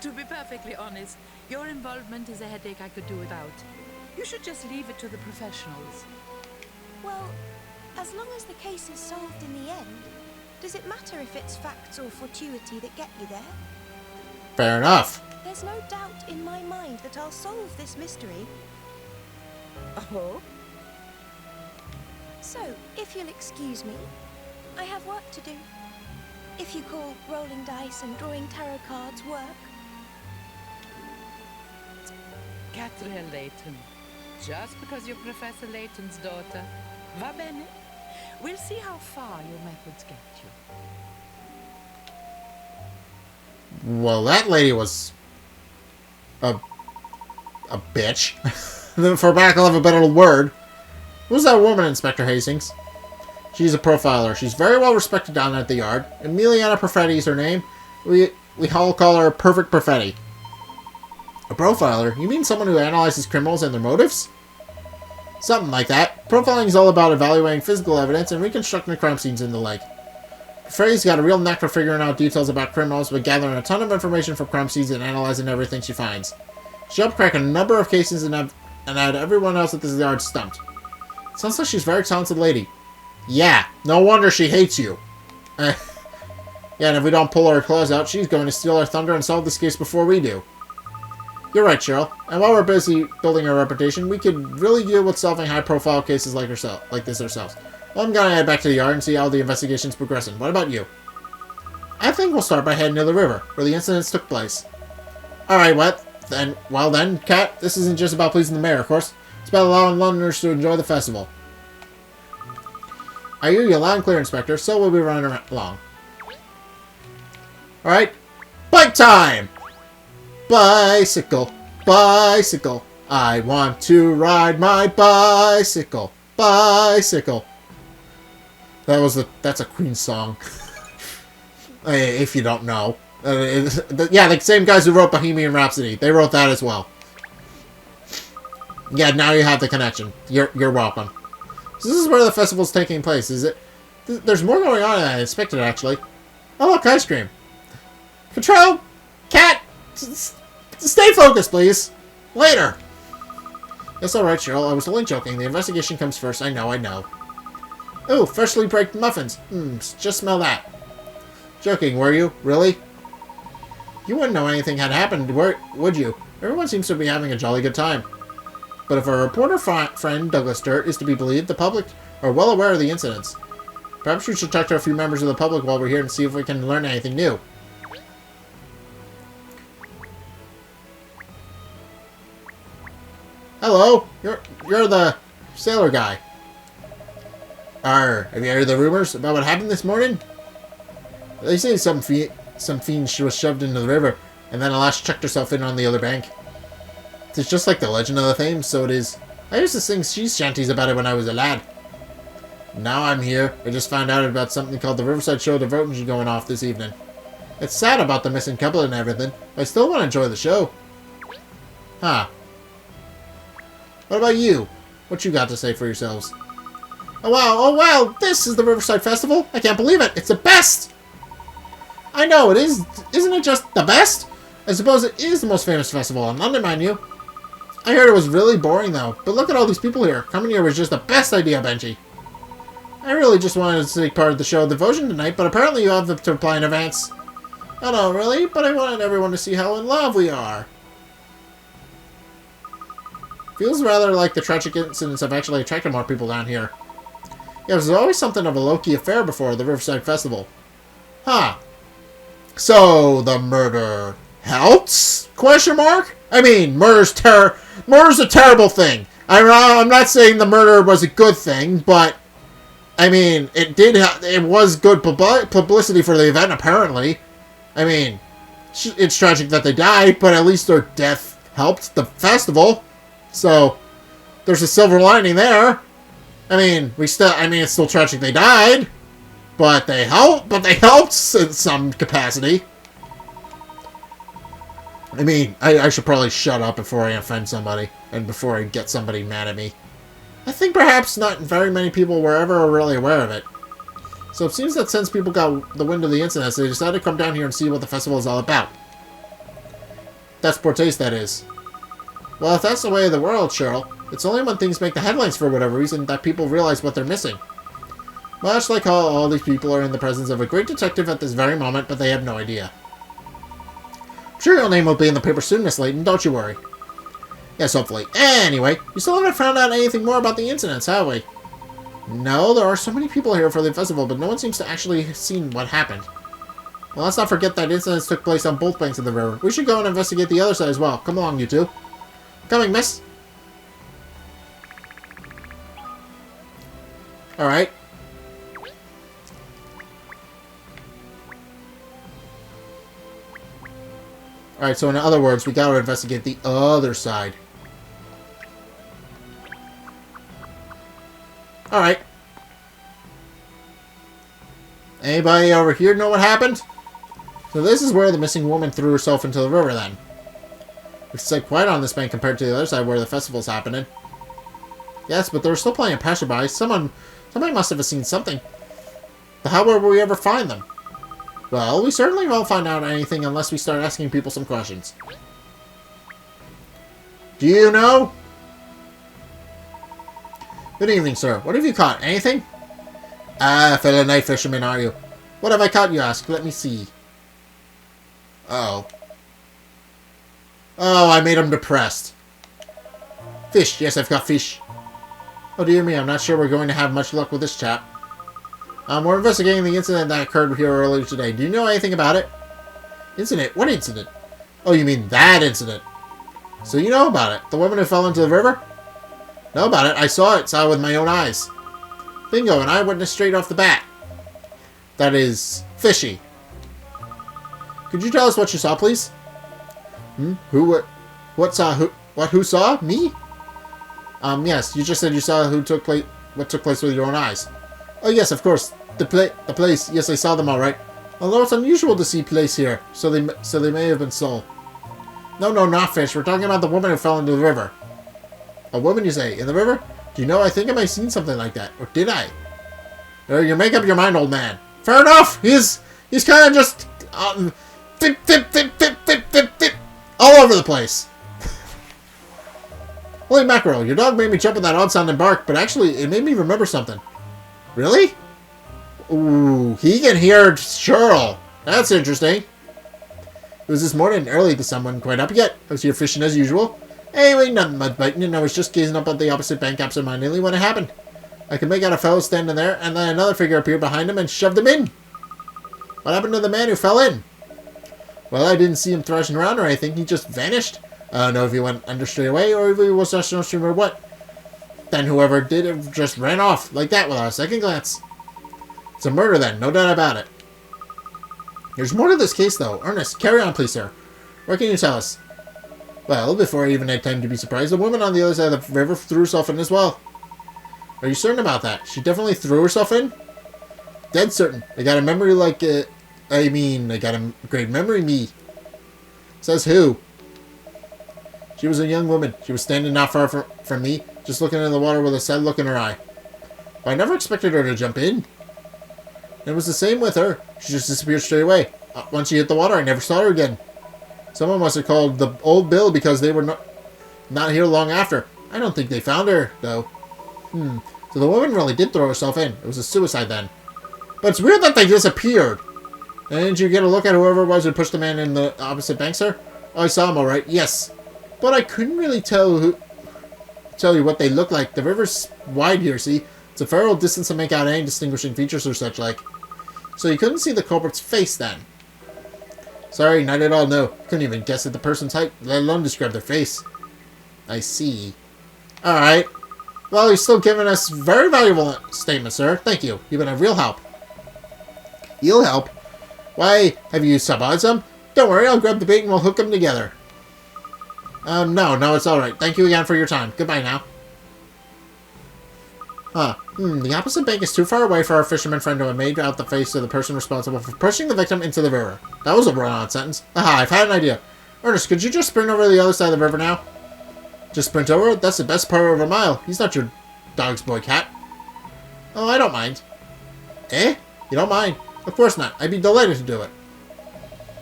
To be perfectly honest, your involvement is a headache I could do without. You should just leave it to the professionals. Well, as long as the case is solved in the end, does it matter if it's facts or fortuity that get you there? Fair enough. There's no doubt in my mind that I'll solve this mystery. Oh? So, if you'll excuse me, I have work to do. If you call rolling dice and drawing tarot cards work. Catherine Layton. Just because you're Professor Layton's daughter. Va bene? We'll see how far your methods get you. Well, that lady was... a bitch. For lack of a better word. Who's that woman, Inspector Hastings? She's a profiler. She's very well respected down at the yard. Emiliana Perfetti is her name. We all call her Perfect Perfetti. A profiler? You mean someone who analyzes criminals and their motives? Something like that. Profiling is all about evaluating physical evidence and reconstructing crime scenes and the like. Perfetti's got a real knack for figuring out details about criminals, but gathering a ton of information from crime scenes and analyzing everything she finds. She helped crack a number of cases and had everyone else at this yard stumped. Sounds like she's a very talented lady. Yeah, no wonder she hates you. Yeah, and if we don't pull our claws out, she's going to steal our thunder and solve this case before we do. You're right, Cheryl. And while we're busy building our reputation, we could really deal with solving high-profile cases like this ourselves. Well, I'm gonna head back to the yard and see how the investigation's progressing. What about you? I think we'll start by heading to the river, where the incidents took place. Alright, well then, Kat, this isn't just about pleasing the mayor, of course. It's about allowing Londoners to enjoy the festival. I hear you loud and clear, Inspector, so we'll be running along. Alright? Bike time! Bicycle. Bicycle. I want to ride my bicycle. Bicycle. That's a Queen song. If you don't know. Yeah, the same guys who wrote Bohemian Rhapsody. They wrote that as well. Yeah, now you have the connection. You're welcome. So this is where the festival's taking place, is it? There's more going on than I expected, actually. Oh, look, ice cream. Control! Cat! Stay focused, please! Later! That's alright, Cheryl. I was only joking. The investigation comes first. I know. Oh, freshly baked muffins. Just smell that. Joking, were you? Really? You wouldn't know anything had happened, would you? Everyone seems to be having a jolly good time. But if our reporter friend, Douglas Sturt, is to be believed, the public are well aware of the incidents. Perhaps we should talk to a few members of the public while we're here and see if we can learn anything new. Hello, you're the sailor guy. Have you heard the rumors about what happened this morning? They say some fiend was shoved into the river, and then Alash chucked herself in on the other bank. It's just like the legend of the Thames, so it is. I used to sing sea shanties about it when I was a lad. Now I'm here. I just found out about something called the Riverside Show Devotion going off this evening. It's sad about the missing couple and everything, but I still want to enjoy the show. Huh. What about you? What you got to say for yourselves? Oh wow, this is the Riverside Festival? I can't believe it, it's the best! I know, it is. Isn't it just the best? I suppose it is the most famous festival in London, mind you. I heard it was really boring, though. But look at all these people here. Coming here was just the best idea, Benji. I really just wanted to take part of the show Devotion tonight, but apparently you have to apply in advance. Oh, no, really? But I wanted everyone to see how in love we are. Feels rather like the tragic incidents have actually attracted more people down here. Yeah, there's always something of a low-key affair before the Riverside Festival. Huh. So, the murder helps? Question mark? I mean, murder's a terrible thing. I'm not saying the murder was a good thing, but I mean, it was good publicity for the event, apparently. I mean, it's tragic that they died, but at least their death helped the festival. So, there's a silver lining there. I mean, it's still tragic they died, but they helped in some capacity. I mean, I should probably shut up before I offend somebody, and before I get somebody mad at me. I think perhaps not very many people were ever really aware of it. So it seems that since people got the wind of the incidents, they decided to come down here and see what the festival is all about. That's poor taste, that is. Well, if that's the way of the world, Cheryl, it's only when things make the headlines for whatever reason that people realize what they're missing. Much like how all these people are in the presence of a great detective at this very moment, but they have no idea. I'm sure your name will be in the paper soon, Miss Layton, don't you worry. Yes, hopefully. Anyway, we still haven't found out anything more about the incidents, have we? No, there are so many people here for the festival, but no one seems to actually have seen what happened. Well, let's not forget that incidents took place on both banks of the river. We should go and investigate the other side as well. Come along, you two. Coming, miss. Alright. Alright, so in other words, we gotta investigate the other side. Alright. Anybody over here know what happened? So this is where the missing woman threw herself into the river, then. It's like quiet on this bank compared to the other side where the festival's happening. Yes, but there were still plenty of passersby. Somebody must have seen something. But how will we ever find them? Well, we certainly won't find out anything unless we start asking people some questions. Do you know? Good evening, sir. What have you caught? Anything? Ah, fellow night fisherman, are you? What have I caught, you ask? Let me see. Oh. Oh, I made him depressed. Fish. Yes, I've got fish. Oh, dear me. I'm not sure we're going to have much luck with this chap. We're investigating the incident that occurred here earlier today. Do you know anything about it? Incident? What incident? Oh, you mean that incident. So you know about it. The woman who fell into the river? Know about it. I saw it with my own eyes. Bingo, an eyewitness straight off the bat. That is fishy. Could you tell us what you saw, please? What saw? Who saw? Me? Yes, you just said you saw what took place with your own eyes. Oh, yes, of course. The place. Yes, I saw them all right. Although it's unusual to see place here, so they may have been sold. No, not fish. We're talking about the woman who fell into the river. A woman, you say? In the river? Do you know, I think I might have seen something like that. Or did I? You make up your mind, old man. Fair enough! He's kind of just... all over the place. Holy mackerel, your dog made me jump at that odd-sounding bark, but actually, it made me remember something. Really? Ooh, he can hear Cheryl. That's interesting. It was this morning, early. The sun wasn't quite up yet. I was here fishing as usual. Anyway, nothing mud biting, and I was just gazing up at the opposite bank absentmindedly when it happened. I could make out a fellow standing there, and then another figure appeared behind him and shoved him in. What happened to the man who fell in? Well, I didn't see him thrashing around or anything. He just vanished. I don't know if he went under straight away or if he was just downstream or what. Then whoever did it just ran off like that without a second glance. It's a murder then, no doubt about it. There's more to this case, though. Ernest, carry on, please, sir. What can you tell us? Well, before I even had time to be surprised, a woman on the other side of the river threw herself in as well. Are you certain about that? She definitely threw herself in? Dead certain. I got a memory like, I got a great memory, me. Says who? She was a young woman. She was standing not far from me, just looking in the water with a sad look in her eye. But I never expected her to jump in. It was the same with her. She just disappeared straight away. Once she hit the water, I never saw her again. Someone must have called the old Bill because they were not here long after. I don't think they found her, though. So the woman really did throw herself in. It was a suicide then. But it's weird that they disappeared. And didn't you get a look at whoever it was who pushed the man in the opposite bank, sir? Oh, I saw him all right. Yes. But I couldn't really tell you what they look like. The river's wide here, see? It's a fair old distance to make out any distinguishing features or such like. So you couldn't see the culprit's face then? Sorry, not at all, no. Couldn't even guess at the person's height, let alone describe their face. I see. Alright. Well, you're still giving us very valuable statements, sir. Thank you. You've been a real help. You'll help? Why, have you sub-odd some? Don't worry, I'll grab the bait and we'll hook them together. No, it's alright. Thank you again for your time. Goodbye now. The opposite bank is too far away for our fisherman friend to have made out the face of the person responsible for pushing the victim into the river. That was a run-on sentence. Aha, I've had an idea. Ernest, could you just sprint over to the other side of the river now? Just sprint over? That's the best part of a mile. He's not your dog's boy cat. Oh, I don't mind. Eh? You don't mind? Of course not. I'd be delighted to do it.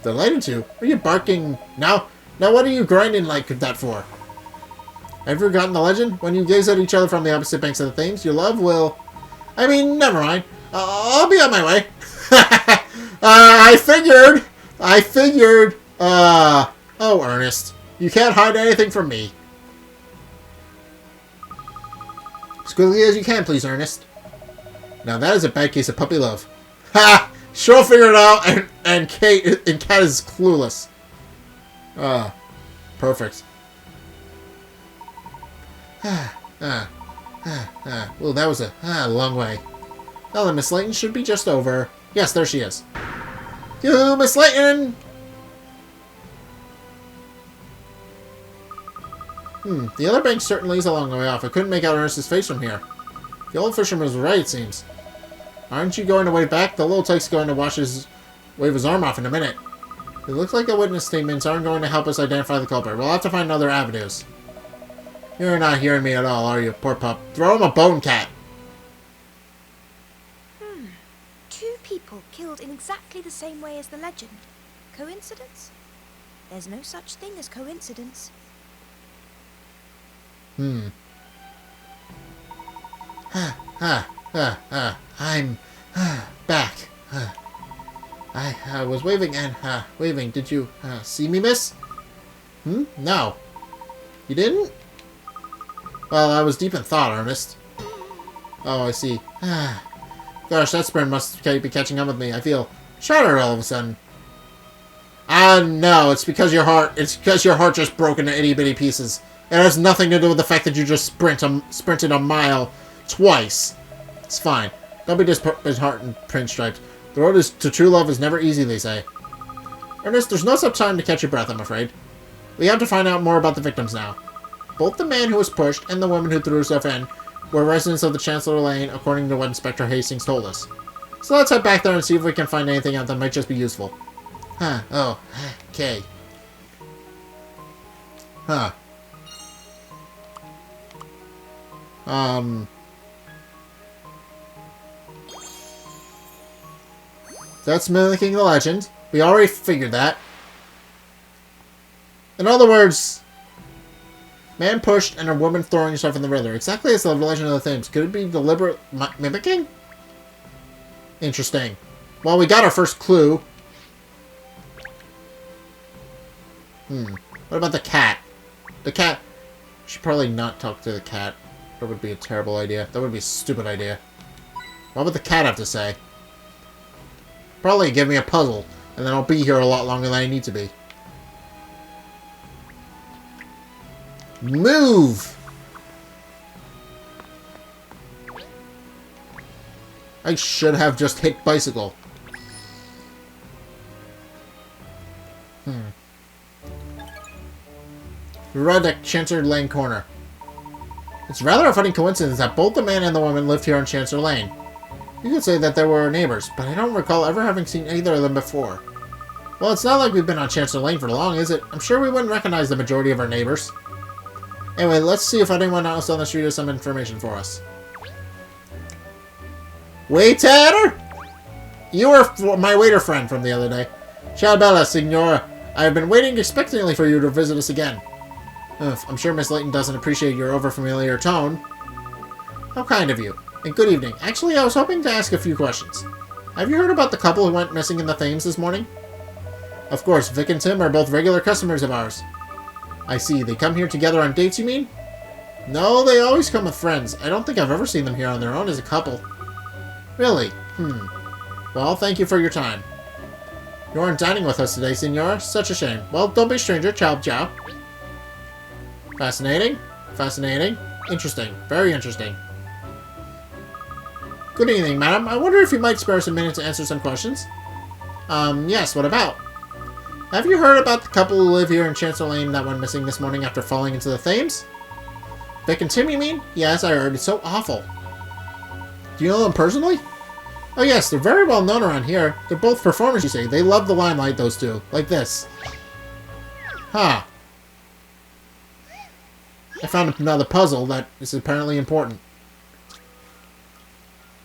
Delighted to? Are you barking now? Now what are you grinding like that for? Have you forgotten the legend? When you gaze at each other from the opposite banks of the Thames, your love will... I mean, never mind. I'll be on my way. I figured. Oh, Ernest. You can't hide anything from me. As quickly as you can, please, Ernest. Now that is a bad case of puppy love. Ha! She'll figure it out, and Cat is clueless. Perfect. Well, that was a long way. Well, then Miss Layton should be just over. Yes, there she is. You, Miss Layton! The other bank certainly is a long way off. I couldn't make out Ernest's face from here. The old fisherman was right, it seems. Aren't you going to wave back? The little tyke's going to wave his arm off in a minute. It looks like the witness statements aren't going to help us identify the culprit. We'll have to find other avenues. You're not hearing me at all, are you, poor pup? Throw him a bone, Cat. 2 people killed in exactly the same way as the legend. Coincidence? There's no such thing as coincidence. I'm back. I was waving and waving. Did you see me, miss? No. You didn't? Well, I was deep in thought, Ernest. Oh, I see. Gosh, that sprint must be catching up with me. I feel shattered all of a sudden. No, it's because your heart just broke into itty-bitty pieces. It has nothing to do with the fact that you just sprinted a mile twice. It's fine. Don't be disheartened, Prince Stripes. The road to true love is never easy, they say. Ernest, there's no such time to catch your breath, I'm afraid. We have to find out more about the victims now. Both the man who was pushed and the woman who threw herself in were residents of the Chancellor Lane, according to what Inspector Hastings told us. So let's head back there and see if we can find anything out that might just be useful. Huh. Oh. Okay. Huh. That's mimicking the legend. We already figured that. In other words, man pushed and a woman throwing herself in the river. Exactly as the legend of the Thames. Could it be deliberate mimicking? Interesting. Well, we got our first clue. What about the cat? The cat... We should probably not talk to the cat. That would be a terrible idea. That would be a stupid idea. What would the cat have to say? Probably give me a puzzle, and then I'll be here a lot longer than I need to be. Move! I should have just hit bicycle. We arrived at Chancellor Lane Corner. It's rather a funny coincidence that both the man and the woman lived here on Chancellor Lane. You could say that they were neighbors, but I don't recall ever having seen either of them before. Well, it's not like we've been on Chancellor Lane for long, is it? I'm sure we wouldn't recognize the majority of our neighbors. Anyway, let's see if anyone else on the street has some information for us. Waiter! You were my waiter friend from the other day. Ciao bella, signora. I have been waiting expectantly for you to visit us again. I'm sure Miss Layton doesn't appreciate your overfamiliar tone. How kind of you. And good evening. Actually, I was hoping to ask a few questions. Have you heard about the couple who went missing in the Thames this morning? Of course, Vic and Tim are both regular customers of ours. I see. They come here together on dates, you mean? No, they always come with friends. I don't think I've ever seen them here on their own as a couple. Really? Well, thank you for your time. You aren't dining with us today, Senora. Such a shame. Well, don't be a stranger. Ciao, ciao. Fascinating. Fascinating. Interesting. Very interesting. Good evening, madam. I wonder if you might spare us a minute to answer some questions? Yes, what about? Have you heard about the couple who live here in Chancellor Lane that went missing this morning after falling into the Thames? Vic and Tim, you mean? Yes, I heard. It's so awful. Do you know them personally? Oh yes, they're very well known around here. They're both performers, you see. They love the limelight, those two. Like this. Huh. I found another puzzle that is apparently important.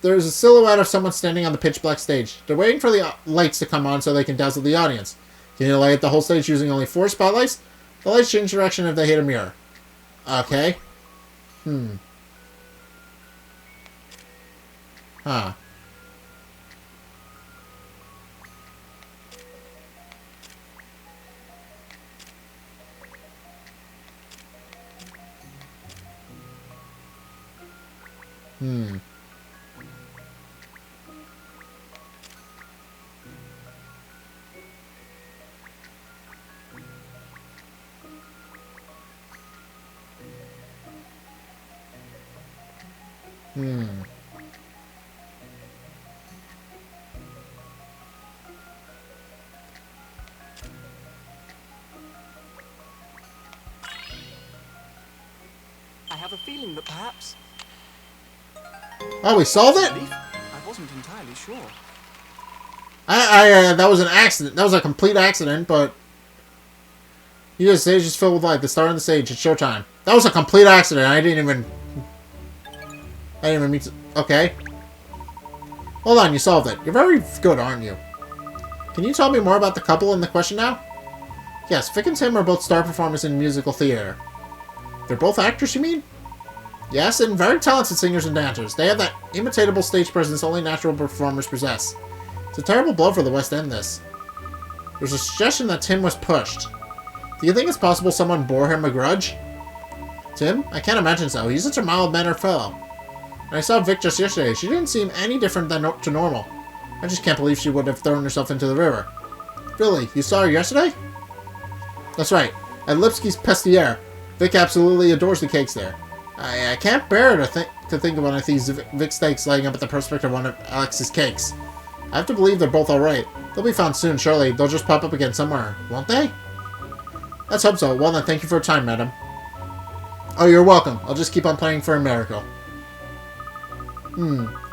There's a silhouette of someone standing on the pitch-black stage. They're waiting for the lights to come on so they can dazzle the audience. Can you light the whole stage using only 4 spotlights? The lights change direction if they hit a mirror. Okay. Huh. I have a feeling that perhaps... Oh, we solved it? I wasn't entirely sure. That was an accident. That was a complete accident, but... The stage is filled with light. The star on the stage. It's showtime. That was a complete accident. I didn't even mean to... Okay. Hold on, you solved it. You're very good, aren't you? Can you tell me more about the couple in the question now? Yes, Vic and Tim are both star performers in musical theater. They're both actors, you mean? Yes, and very talented singers and dancers. They have that imitatable stage presence only natural performers possess. It's a terrible blow for the West End, this. There's a suggestion that Tim was pushed. Do you think it's possible someone bore him a grudge? Tim? I can't imagine so. He's such a mild-mannered fellow. And I saw Vic just yesterday. She didn't seem any different than to normal. I just can't believe she would have thrown herself into the river. Really? You saw her yesterday? That's right. At Lipsky's Pestiere. Vic absolutely adores the cakes there. I can't bear to think of one of these Vic steaks lighting up at the prospect of one of Alex's cakes. I have to believe they're both alright. They'll be found soon, surely. They'll just pop up again somewhere, won't they? Let's hope so. Well then, thank you for your time, madam. Oh, you're welcome. I'll just keep on playing for a miracle.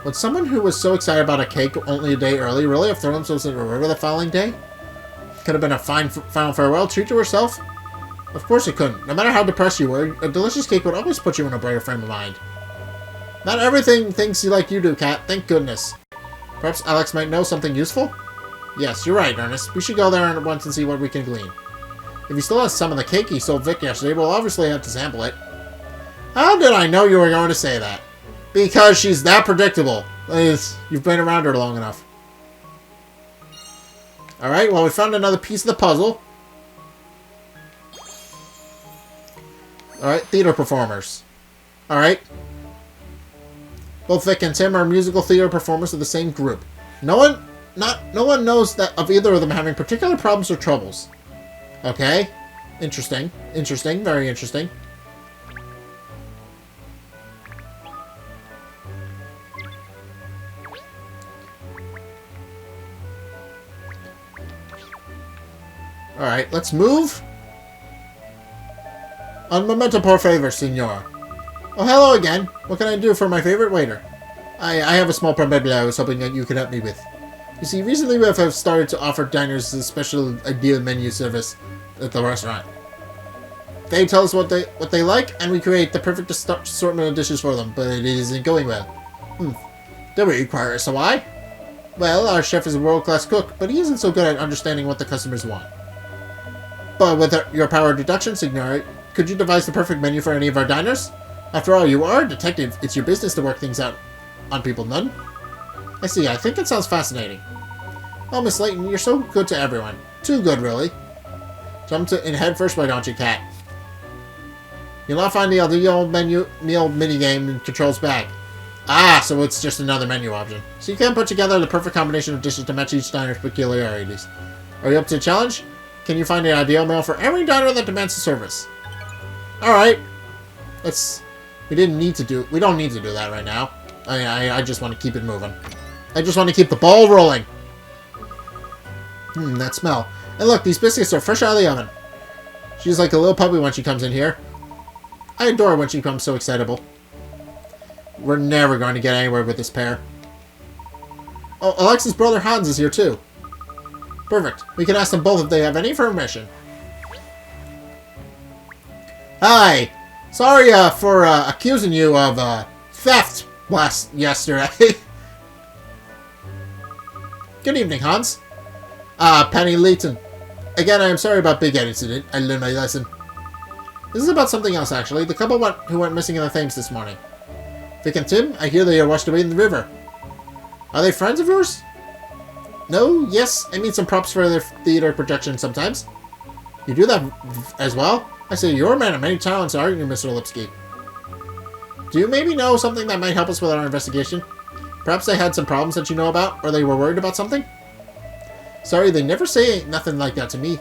Would someone who was so excited about a cake only a day early really have thrown themselves into a river the following day? Could have been a fine final farewell treat to herself? Of course it couldn't. No matter how depressed you were, a delicious cake would always put you in a brighter frame of mind. Not everything thinks you like you do, Kat. Thank goodness. Perhaps Alex might know something useful? Yes, you're right, Ernest. We should go there at once and see what we can glean. If he still has some of the cake he sold Vic yesterday, we'll obviously have to sample it. How did I know you were going to say that? Because she's that predictable. You've been around her long enough. Alright, well, we found another piece of the puzzle. Alright, theater performers. Alright. Both Vic and Tim are musical theater performers of the same group. No one knows that of either of them having particular problems or troubles. Okay. Interesting. Interesting. Very interesting. Alright, let's move. Un momento por favor, senor. Oh, hello again. What can I do for my favorite waiter? I have a small problem I was hoping that you could help me with. You see, recently we have started to offer diners a special ideal menu service at the restaurant. They tell us what they like, and we create the perfect assortment of dishes for them, but it isn't going well. Do we require a why? Well, our chef is a world-class cook, but he isn't so good at understanding what the customers want. But with your power of deduction, Signore, could you devise the perfect menu for any of our diners? After all, you are a detective. It's your business to work things out on people, none? I see. I think it sounds fascinating. Oh, Miss Layton, you're so good to everyone. Too good, really. Jump in head first, why don't you, Cat? You'll not find the old meal minigame in Control's bag. Ah, so it's just another menu option. So you can put together the perfect combination of dishes to match each diner's peculiarities. Are you up to the challenge? Can you find an ideal meal for every diner that demands a service? Alright. We don't need to do that right now. I just want to keep it moving. I just want to keep the ball rolling. That smell. And look, these biscuits are fresh out of the oven. She's like a little puppy when she comes in here. I adore her when she becomes so excitable. We're never going to get anywhere with this pair. Oh, Alexa's brother Hans is here too. Perfect. We can ask them both if they have any information. Hi! Sorry for accusing you of theft yesterday. Good evening, Hans. Penny Layton. Again, I am sorry about Big Ed incident. I learned my lesson. This is about something else, actually. The couple who went missing in the Thames this morning. Vic and Tim, I hear they are washed away in the river. Are they friends of yours? No? Yes? I mean some props for their theater production sometimes. You do that as well? I say you're a man of many talents, aren't you, Mr. Lipsky? Do you maybe know something that might help us with our investigation? Perhaps they had some problems that you know about, or they were worried about something? Sorry, they never say nothing like that to me.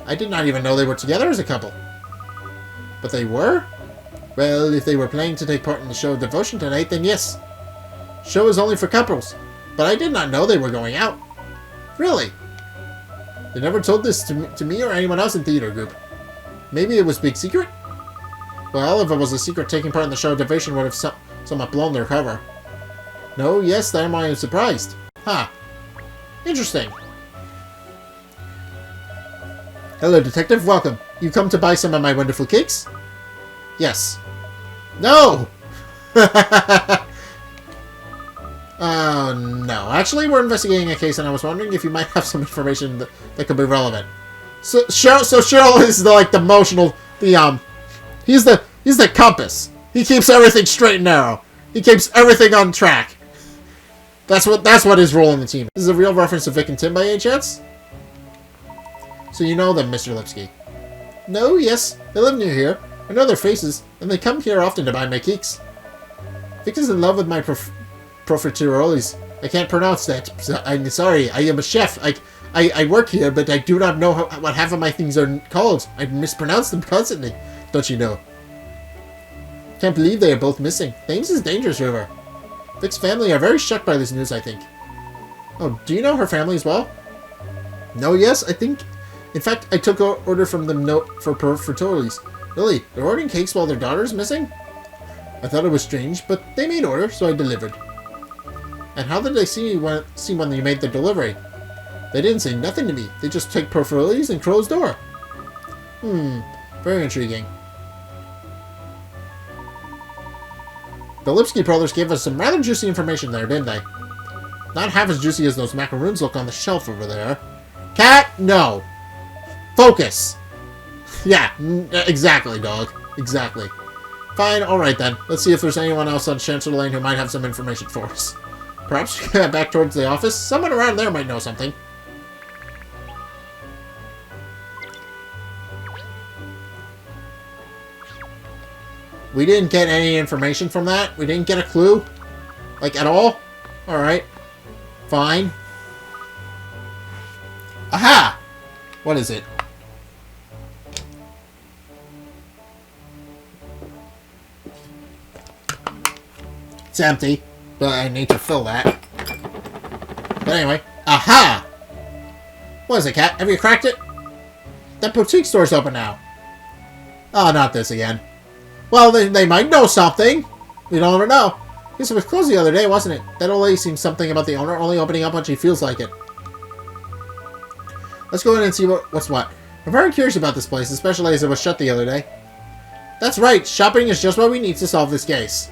I did not even know they were together as a couple. But they were? Well, if they were planning to take part in the show of devotion tonight, then yes. Show is only for couples, but I did not know they were going out. Really? They never told this to me or anyone else in theater group. Maybe it was big secret? Well, if it was a secret, taking part in the show of devotion would have somewhat blown their cover. No, yes, that's why I'm surprised. Huh. Interesting. Hello, detective. Welcome. You come to buy some of my wonderful cakes? Yes. No! Oh, no. Actually, we're investigating a case, and I was wondering if you might have some information that could be relevant. So Cheryl is the emotional, he's the compass. He keeps everything straight and narrow. He keeps everything on track. That's what his role in the team is. This is a real reference to Vic and Tim by any chance? So you know them, Mr. Lipsky. No, yes. They live near here. I know their faces, and they come here often to buy my cakes. Vic is in love with my profiteroles. I can't pronounce that. So I'm sorry. I am a chef. I work here, but I do not know what half of my things are called. I mispronounce them constantly. Don't you know? Can't believe they are both missing. Thames is dangerous river. Vic's family are very shocked by this news, I think. Oh, do you know her family as well? No, yes, I think... In fact, I took an order from them for fertilities. Really? They're ordering cakes while their daughter's missing? I thought it was strange, but they made order, so I delivered. And how did they see when you made the delivery? They didn't say nothing to me. They just took fertilities and closed the door. Very intriguing. The Lipsky brothers gave us some rather juicy information there, didn't they? Not half as juicy as those macaroons look on the shelf over there. Cat, no. Focus. Yeah, exactly, dog. Exactly. Fine, alright then. Let's see if there's anyone else on Chancellor Lane who might have some information for us. Perhaps we can head back towards the office? Someone around there might know something. We didn't get any information from that? We didn't get a clue? Like, at all? Alright. Fine. Aha! What is it? It's empty, but I need to fill that. But anyway. Aha! What is it, Cat? Have you cracked it? That boutique store's open now. Oh, not this again. Well, they might know something. We don't ever know. Because it was closed the other day, wasn't it? That old lady seems something about the owner only opening up when she feels like it. Let's go in and see what's what. I'm very curious about this place, especially as it was shut the other day. That's right. Shopping is just what we need to solve this case.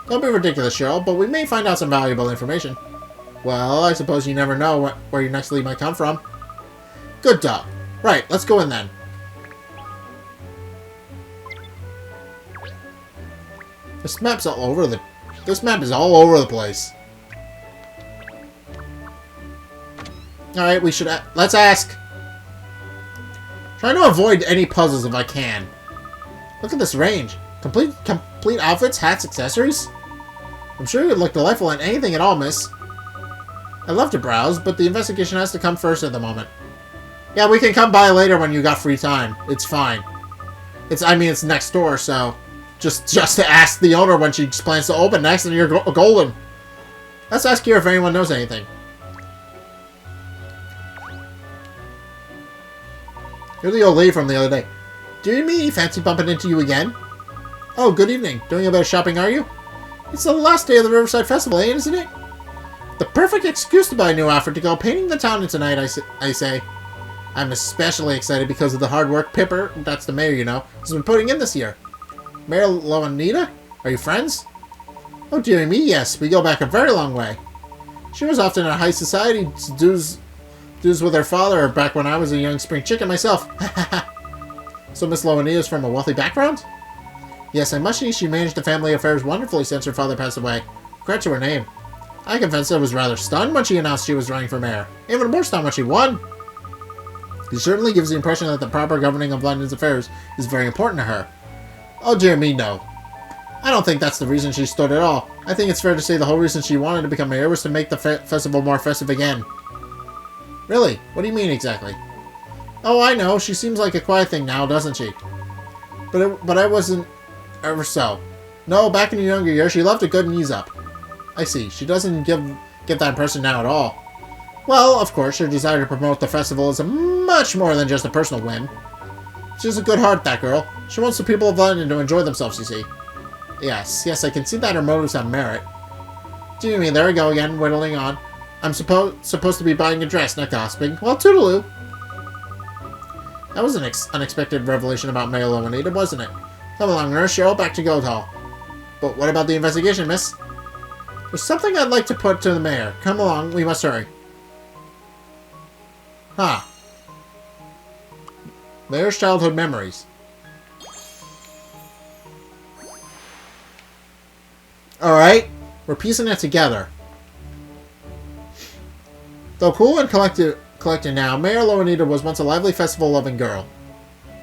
Don't be ridiculous, Cheryl, but we may find out some valuable information. Well, I suppose you never know where your next lead might come from. Good dog. Right, let's go in then. This map is all over the place. Alright, let's ask. Trying to avoid any puzzles if I can. Look at this range. Complete outfits, hats, accessories? I'm sure you'd look delightful in anything at all, miss. I'd love to browse, but the investigation has to come first at the moment. Yeah, we can come by later when you got free time. It's fine. It's next door, so... Just to ask the owner when she plans to open next, and you're golden. Let's ask her if anyone knows anything. You're the old lady from the other day. Do you mean fancy bumping into you again? Oh, good evening. Doing a bit of shopping, are you? It's the last day of the Riverside Festival, isn't it? The perfect excuse to buy a new outfit to go painting the town tonight, I say. I'm especially excited because of the hard work Pipper, that's the mayor, you know, has been putting in this year. Mayor Loanita? Are you friends? Oh, dearie me, yes. We go back a very long way. She was often in high society dues with her father back when I was a young spring chicken myself. So Miss Loanita is from a wealthy background? Yes, I must say she managed the family affairs wonderfully since her father passed away. Credit to her name. I confess I was rather stunned when she announced she was running for mayor. Even more stunned when she won. It certainly gives the impression that the proper governing of London's affairs is very important to her. Oh dear me, no. I don't think that's the reason she stood at all. I think it's fair to say the whole reason she wanted to become mayor was to make the festival more festive again. Really? What do you mean exactly? Oh, I know. She seems like a quiet thing now, doesn't she? But I wasn't ever so. No, back in her younger years, she loved a good ease up. I see. She doesn't give that impression now at all. Well, of course, her desire to promote the festival is much more than just a personal whim. She has a good heart, that girl. She wants the people of London to enjoy themselves, you see. Yes, I can see that her motives have merit. Do you mean, there we go again, whittling on. I'm supposed to be buying a dress, not gossiping. Well, toodaloo. That was an unexpected revelation about Mayor Loanita, wasn't it? Come along, Nurse Cheryl, back to Goat Hall. But what about the investigation, miss? There's something I'd like to put to the mayor. Come along, we must hurry. Huh. Mayor's childhood memories. Alright, we're piecing it together. Though cool and collected now, Mayor Loanita was once a lively festival-loving girl.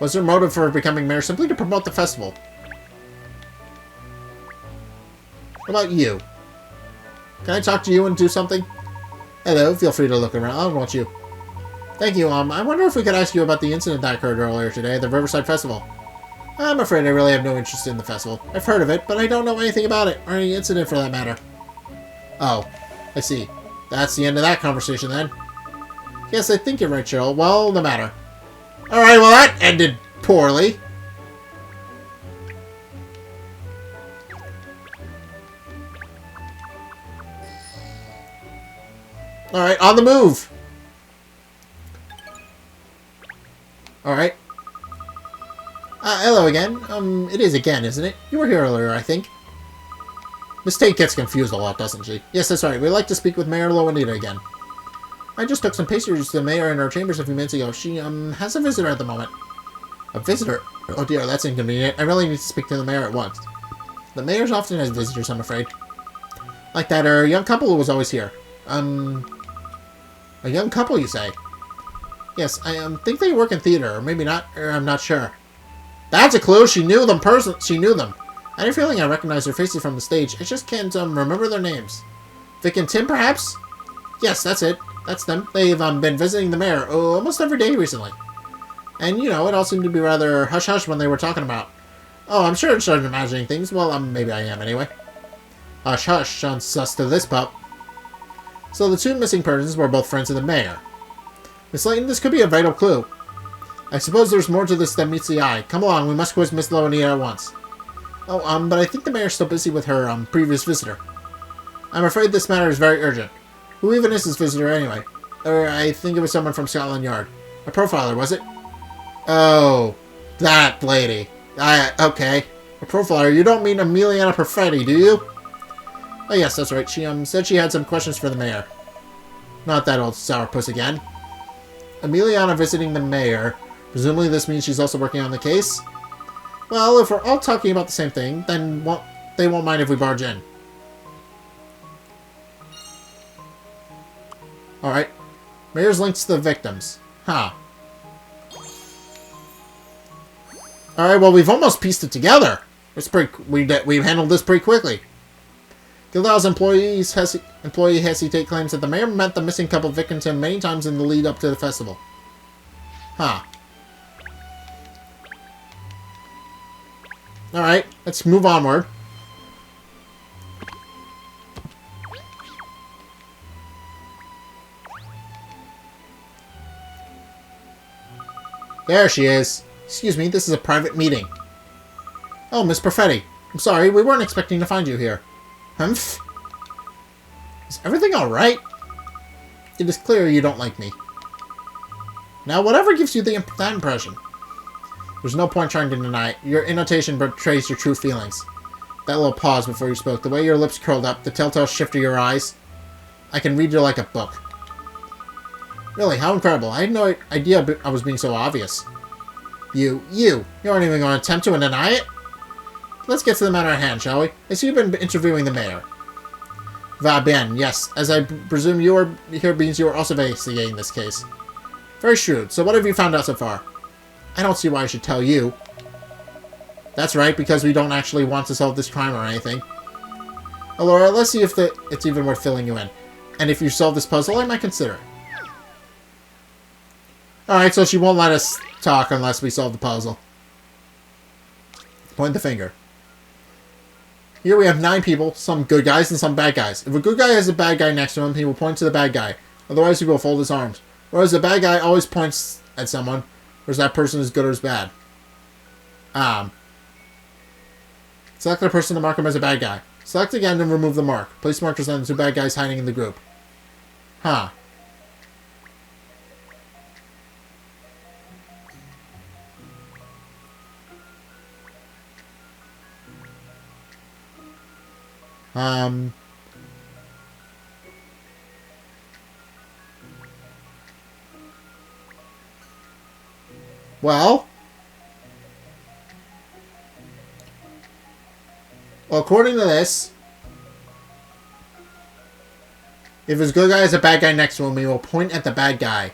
Was her motive for becoming mayor simply to promote the festival? What about you? Can I talk to you and do something? Hello, feel free to look around, won't you? Thank you, I wonder if we could ask you about the incident that occurred earlier today at the Riverside Festival. I'm afraid I really have no interest in the festival. I've heard of it, but I don't know anything about it, or any incident for that matter. Oh, I see. That's the end of that conversation then. Yes, I think you're right, Cheryl. Well, no matter. Alright, well that ended poorly. Alright, on the move. Alright. Hello again. It is again, isn't it? You were here earlier, I think. Miss Tate gets confused a lot, doesn't she? Yes, that's right. We'd like to speak with Mayor Loanita again. I just took some pastries to the mayor in our chambers a few minutes ago. She, has a visitor at the moment. A visitor? Oh dear, that's inconvenient. I really need to speak to the mayor at once. The mayor often has visitors, I'm afraid. Like that, young couple who was always here. A young couple, you say? Yes, I, think they work in theater, or maybe not, or I'm not sure. That's a clue! She knew them she knew them. I had a feeling I recognized their faces from the stage. I just can't, remember their names. Vic and Tim, perhaps? Yes, that's it. That's them. They've, been visiting the mayor almost every day recently. And, you know, it all seemed to be rather hush-hush when they were talking about. Oh, I'm sure I started imagining things. Well, maybe I am anyway. Hush-hush sounds sus to this pup. So the two missing persons were both friends of the mayor. Miss Layton, this could be a vital clue. I suppose there's more to this than meets the eye. Come along, we must quiz Miss Loanita at once. Oh, but I think the mayor's still busy with her, previous visitor. I'm afraid this matter is very urgent. Who even is this visitor, anyway? I think it was someone from Scotland Yard. A profiler, was it? Oh, that lady. Okay. A profiler, you don't mean Emiliana Perfetti, do you? Oh, yes, that's right. She, said she had some questions for the mayor. Not that old sourpuss again. Emiliana visiting the mayor. Presumably this means she's also working on the case? Well, if we're all talking about the same thing, then they won't mind if we barge in. Alright. Mayor's links to the victims. Huh. Alright, well, we've almost pieced it together. We've handled this pretty quickly. Guildhall's employee Hesitate claims that the mayor met the missing couple Vic and Tim many times in the lead up to the festival. Huh. Alright, let's move onward. There she is. Excuse me, this is a private meeting. Oh, Miss Perfetti. I'm sorry, we weren't expecting to find you here. Humph? Is everything alright? It is clear you don't like me. Now, whatever gives you that impression? There's no point trying to deny it. Your intonation betrays your true feelings. That little pause before you spoke, the way your lips curled up, the telltale shift of your eyes. I can read you like a book. Really, how incredible. I had no idea I was being so obvious. You aren't even going to attempt to deny it? Let's get to the matter at hand, shall we? I see you've been interviewing the mayor. Va bien, yes. As I presume you are here means you are also investigating this case. Very shrewd. So what have you found out so far? I don't see why I should tell you. That's right, because we don't actually want to solve this crime or anything. Laura, let's see if it's even worth filling you in. And if you solve this puzzle, I might consider it. Alright, so she won't let us talk unless we solve the puzzle. Point the finger. Here we have 9 people, some good guys and some bad guys. If a good guy has a bad guy next to him, he will point to the bad guy. Otherwise, he will fold his arms. Whereas the bad guy always points at someone, whereas that person is good or is bad. Select the person to mark him as a bad guy. Select again and remove the mark. Place markers on the 2 bad guys hiding in the group. Huh. Well, according to this, if his good guy has a bad guy next to him, he will point at the bad guy.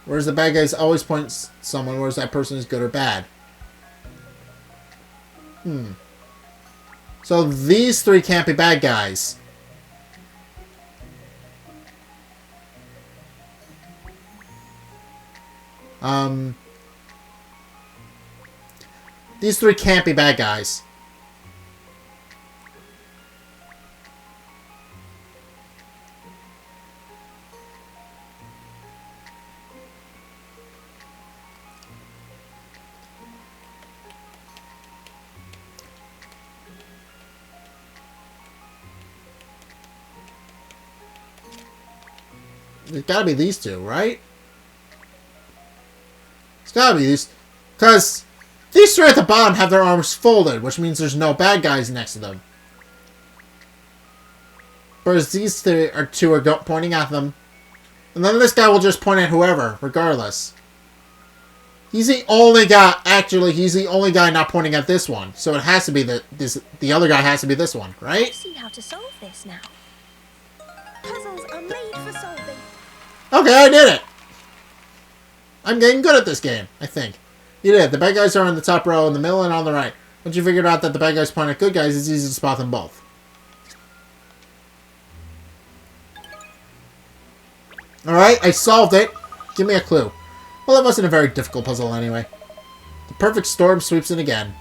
Whereas the bad guys always point someone, whereas that person is good or bad. So these 3 can't be bad guys. These 3 can't be bad guys. It's gotta be these two, right? It's gotta be these. Because these three at the bottom have their arms folded, which means there's no bad guys next to them. Whereas these two are pointing at them. And then this guy will just point at whoever, regardless. He's the only guy, actually, he's the only guy not pointing at this one. So it has to be the other guy has to be this one, I right? see how to solve this now. Puzzles are made for solving. Okay, I did it! I'm getting good at this game, I think. You did. The bad guys are on the top row, in the middle, and on the right. Once you figured out that the bad guys point at good guys, it's easy to spot them both. Alright, I solved it. Give me a clue. Well, it wasn't a very difficult puzzle anyway. The perfect storm sweeps in again.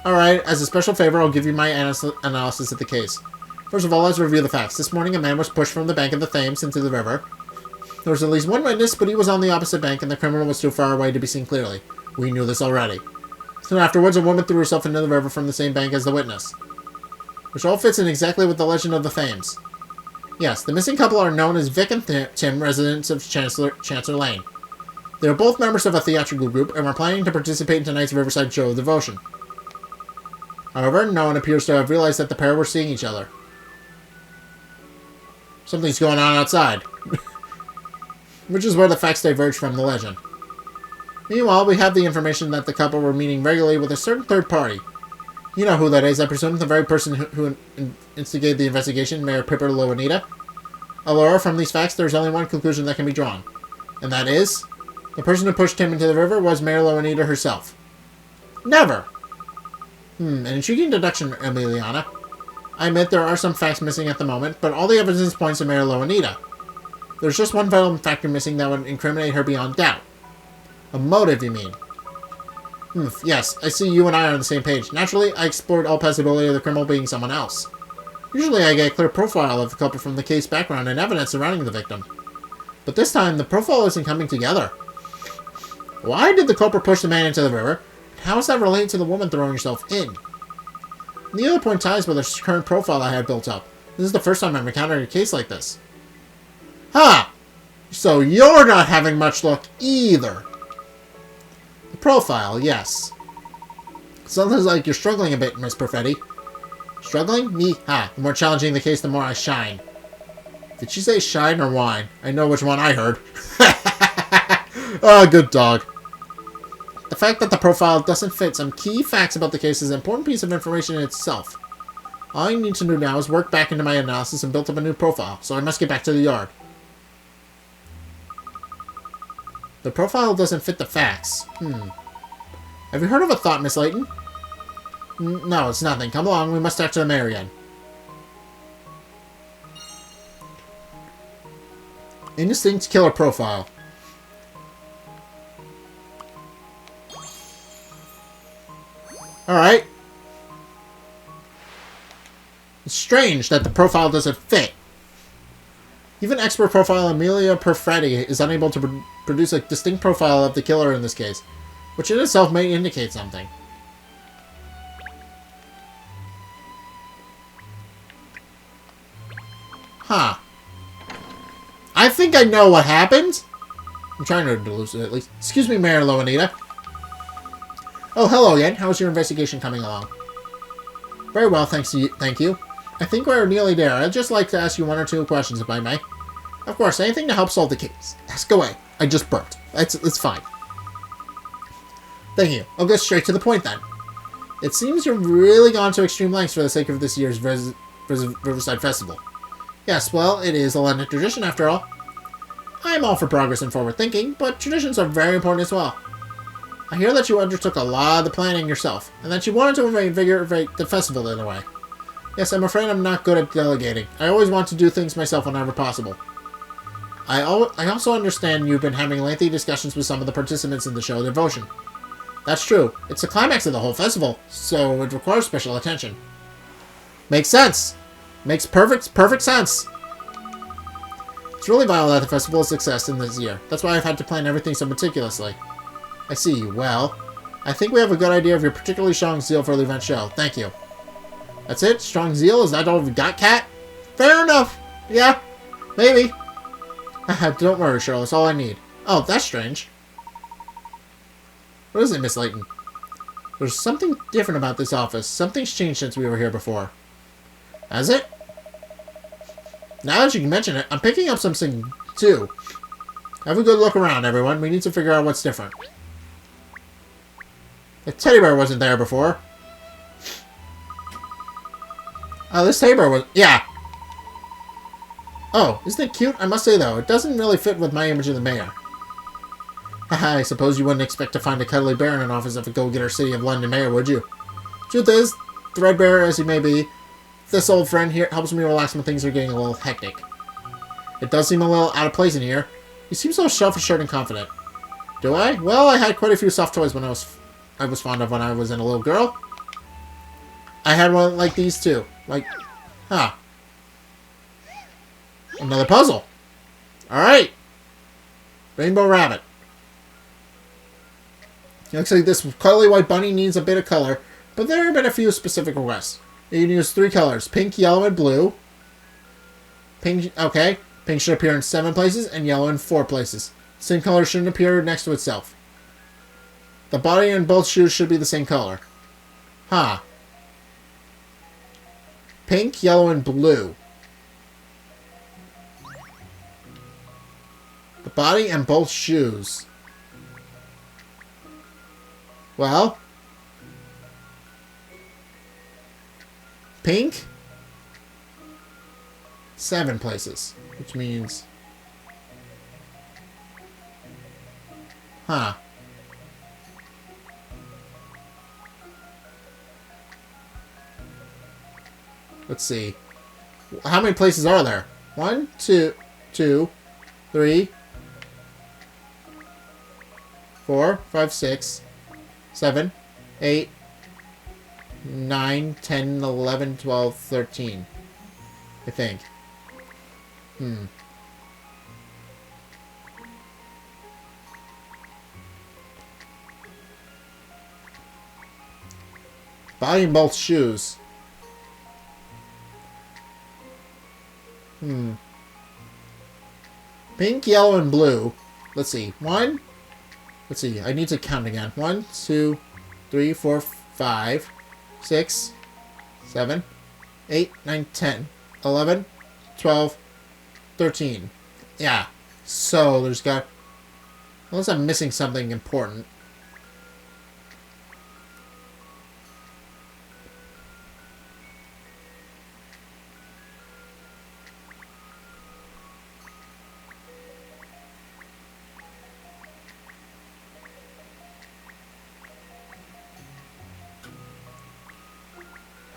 Alright, as a special favor, I'll give you my analysis of the case. First of all, let's review the facts. This morning, a man was pushed from the bank of the Thames into the river. There was at least one witness, but he was on the opposite bank, and the criminal was too far away to be seen clearly. We knew this already. Soon afterwards, a woman threw herself into the river from the same bank as the witness. Which all fits in exactly with the legend of the Thames. Yes, the missing couple are known as Vic and Tim, residents of Chancellor Lane. They are both members of a theatrical group, and were planning to participate in tonight's Riverside Show of Devotion. However, no one appears to have realized that the pair were seeing each other. Something's going on outside. Which is where the facts diverge from the legend. Meanwhile, we have the information that the couple were meeting regularly with a certain third party. You know who that is, I presume, the very person who instigated the investigation, Mayor Pipper Loanita. Alora, from these facts, there's only one conclusion that can be drawn. And that is, the person who pushed him into the river was Mayor Loanita herself. Never! An intriguing deduction, Emiliana. I admit there are some facts missing at the moment, but all the evidence points to Mayor Loanita. There's just one vital factor missing that would incriminate her beyond doubt. A motive, you mean? Yes, I see you and I are on the same page. Naturally, I explored all possibility of the criminal being someone else. Usually I get a clear profile of the couple from the case background and evidence surrounding the victim. But this time, the profile isn't coming together. Why did the culprit push the man into the river? And how is that related to the woman throwing herself in? And the other point ties with the current profile I had built up. This is the first time I've encountered a case like this. Ha! So you're not having much luck either. The profile, yes. Sounds like you're struggling a bit, Miss Perfetti. Struggling? Me? Ha. The more challenging the case, the more I shine. Did she say shine or whine? I know which one I heard. Oh, good dog. The fact that the profile doesn't fit some key facts about the case is an important piece of information in itself. All I need to do now is work back into my analysis and build up a new profile, so I must get back to the yard. The profile doesn't fit the facts. Have you heard of a thought, Miss Layton? No, it's nothing. Come along, we must talk to the mayor again. Instinct killer profile. Alright. It's strange that the profile doesn't fit. Even expert profile Amelia Perfetti is unable to produce a distinct profile of the killer in this case, which in itself may indicate something. Huh. I think I know what happened. I'm trying to delude it at least. Excuse me, Mayor Loanita. Oh, hello again. How's your investigation coming along? Very well, thank you. I think we're nearly there. I'd just like to ask you one or two questions, if I may. Of course, anything to help solve the case. Ask away. I just burped. It's fine. Thank you. I'll go straight to the point then. It seems you've really gone to extreme lengths for the sake of this year's Riverside Festival. Yes, well, it is a London tradition after all. I'm all for progress and forward thinking, but traditions are very important as well. I hear that you undertook a lot of the planning yourself, and that you wanted to invigorate the festival in a way. Yes, I'm afraid I'm not good at delegating. I always want to do things myself whenever possible. I also understand you've been having lengthy discussions with some of the participants in the show Devotion. That's true. It's the climax of the whole festival, so it requires special attention. Makes sense. Makes perfect sense. It's really vital that the festival is a success in this year. That's why I've had to plan everything so meticulously. I see. Well, I think we have a good idea of your particularly strong zeal for the event show. Thank you. That's it? Strong zeal? Is that all we got, Cat? Fair enough. Yeah, maybe. Haha, don't worry, Cheryl. That's all I need. Oh, that's strange. What is it, Miss Layton? There's something different about this office. Something's changed since we were here before. Has it? Now that you can mention it, I'm picking up something, too. Have a good look around, everyone. We need to figure out what's different. The teddy bear wasn't there before. Oh, this teddy bear was... Yeah. Oh, isn't it cute? I must say, though, it doesn't really fit with my image of the mayor. Haha, I suppose you wouldn't expect to find a cuddly bear in an office of a go-getter City of London mayor, would you? Truth is, threadbare as he may be, this old friend here helps me relax when things are getting a little hectic. It does seem a little out of place in here. You seem so self-assured and confident. Do I? Well, I had quite a few soft toys when I was fond of when I was a little girl. I had one like these too. Like, huh. Another puzzle. Alright. Rainbow Rabbit. Looks like this cuddly white bunny needs a bit of color, but there have been a few specific requests. You can use 3 colors. Pink, yellow, and blue. Pink, okay. Pink should appear in 7 places, and yellow in 4 places. Same color shouldn't appear next to itself. The body and both shoes should be the same color. Huh. Pink, yellow, and blue. The body and both shoes. Well. Pink. 7 places. Which means... Huh. Let's see. How many places are there? 1, 2, 3, 4, 5, 6, 7, 8, 9, 10, 11, 12, 13. I think. Buying both shoes. Pink, yellow, and blue. Let's see. 1. Let's see. I need to count again. 1, 2, 3, 4, 5, 6, 7, 8, 9, 10, 11, 12, 13. Yeah. So there's got... Unless I'm missing something important.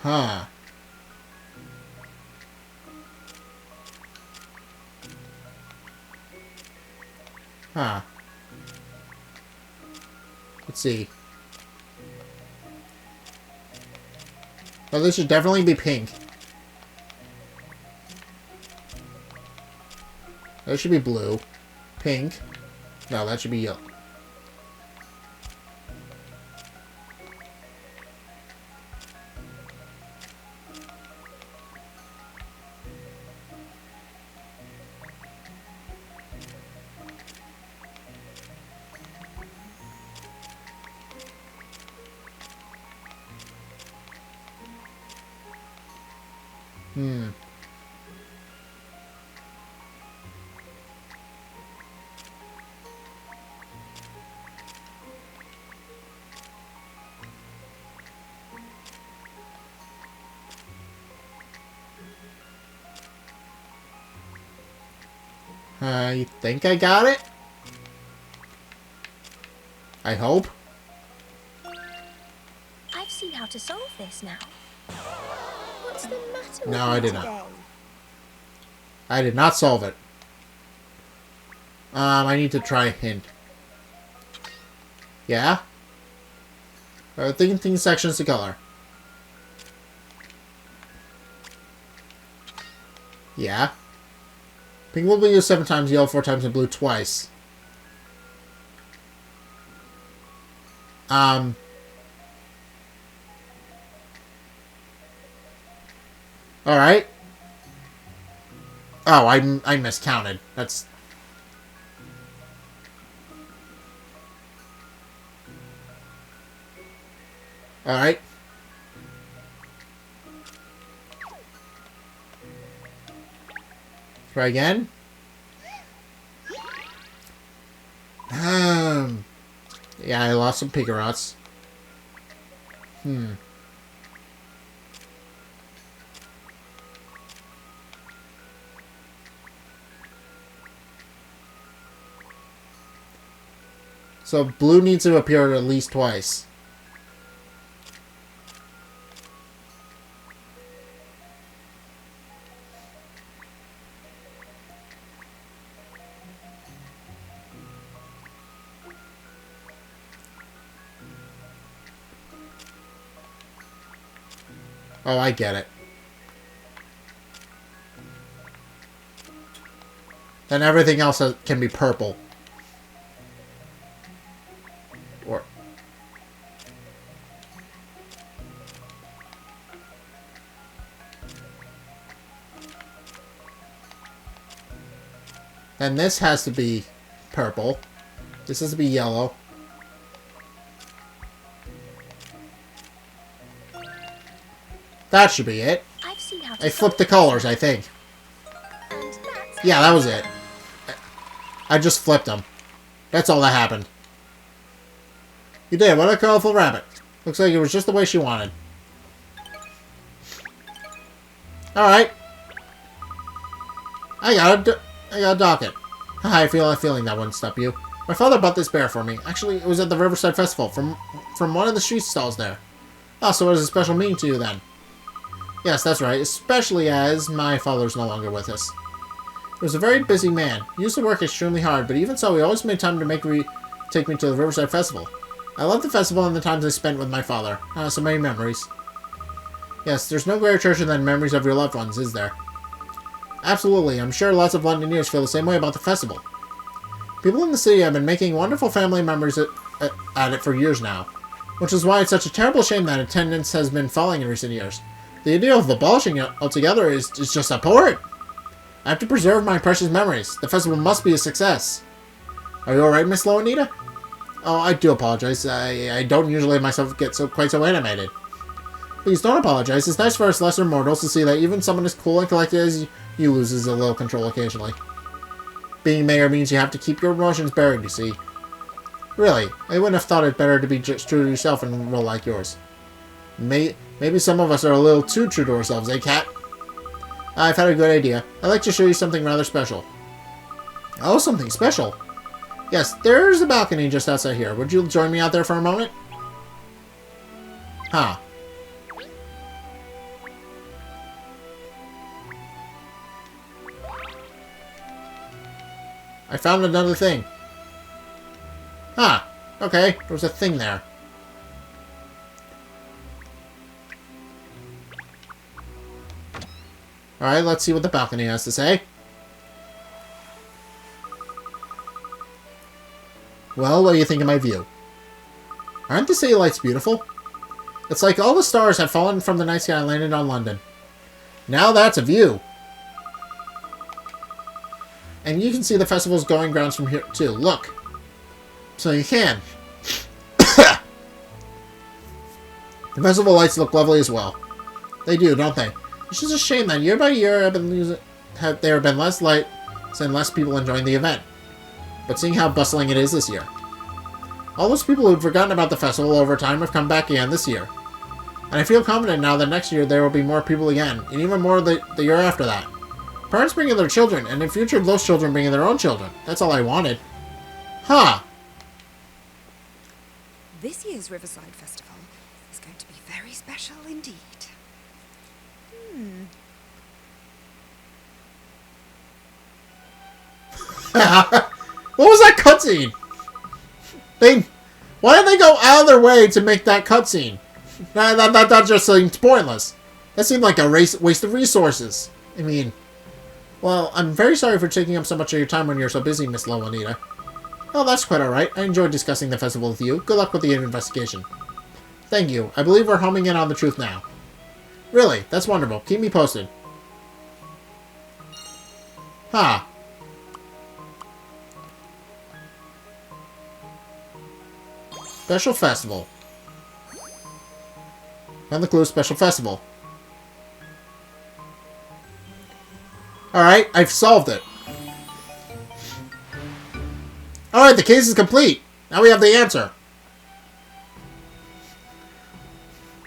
Huh. Huh. Let's see. Well, this should definitely be pink. That should be blue. Pink. No, that should be yellow. I think I got it? I hope. I've seen how to solve this now. What's the matter with No, you I did today? not. I did not solve it. I need to try a hint. Yeah? Thinking sections to color. Yeah? Pink will be used 7 times, yellow 4 times, and blue twice. Alright. Oh, I miscounted. That's Alright. Try again. Yeah, I lost some Pikarots. So blue needs to appear at least twice. Oh, I get it. Then everything else can be purple. Or... Then this has to be purple. This has to be yellow. That should be it. I've seen how to I flipped the colors, I think. And that's Yeah, that was it. I just flipped them. That's all that happened. You did. What a colorful rabbit. Looks like it was just the way she wanted. Alright. I got a docket. I feel a feeling that wouldn't stop you. My father bought this bear for me. Actually, it was at the Riverside Festival from one of the street stalls there. Oh, so it has a special meaning to you then. Yes, that's right, especially as my father's no longer with us. He was a very busy man. He used to work extremely hard, but even so, he always made time to take me to the Riverside Festival. I love the festival and the times I spent with my father. So many memories. Yes, there's no greater treasure than memories of your loved ones, is there? Absolutely, I'm sure lots of Londoners feel the same way about the festival. People in the city have been making wonderful family memories at it for years now, which is why it's such a terrible shame that attendance has been falling in recent years. The idea of abolishing it altogether is just abhorrent. I have to preserve my precious memories. The festival must be a success. Are you alright, Miss Loanita? Oh, I do apologize. I don't usually myself get quite so animated. Please don't apologize. It's nice for us lesser mortals to see that even someone as cool and collected as you loses a little control occasionally. Being mayor means you have to keep your emotions buried, you see. Really, I wouldn't have thought it better to be just true to yourself and roll like yours. Maybe some of us are a little too true to ourselves, eh, Cat? I've had a good idea. I'd like to show you something rather special. Oh, something special? Yes, there's a balcony just outside here. Would you join me out there for a moment? Huh. I found another thing. Huh. Okay, there was a thing there. Alright, let's see what the balcony has to say. Well, what do you think of my view? Aren't the city lights beautiful? It's like all the stars have fallen from the night sky and landed on London. Now that's a view. And you can see the festival's going grounds from here, too. Look. So you can. The festival lights look lovely as well. They do, don't they? It's just a shame that year by year there have been less lights and less people enjoying the event. But seeing how bustling it is this year. All those people who'd forgotten about the festival over time have come back again this year. And I feel confident now that next year there will be more people again, and even more the year after that. Parents bringing their children, and in future those children bringing their own children. That's all I wanted. Huh. This year's Riverside Festival is going to be very special indeed. What was that cutscene? Why did they go out of their way to make that cutscene? That just seemed pointless. That seemed like a waste of resources. I mean, well, I'm very sorry for taking up so much of your time when you're so busy, Miss Loanita. Oh, that's quite alright. I enjoyed discussing the festival with you. Good luck with the investigation. Thank you. I believe we're homing in on the truth now. Really, that's wonderful. Keep me posted. Huh. Special festival. Found the clue, special festival. Alright, I've solved it. Alright, the case is complete. Now we have the answer.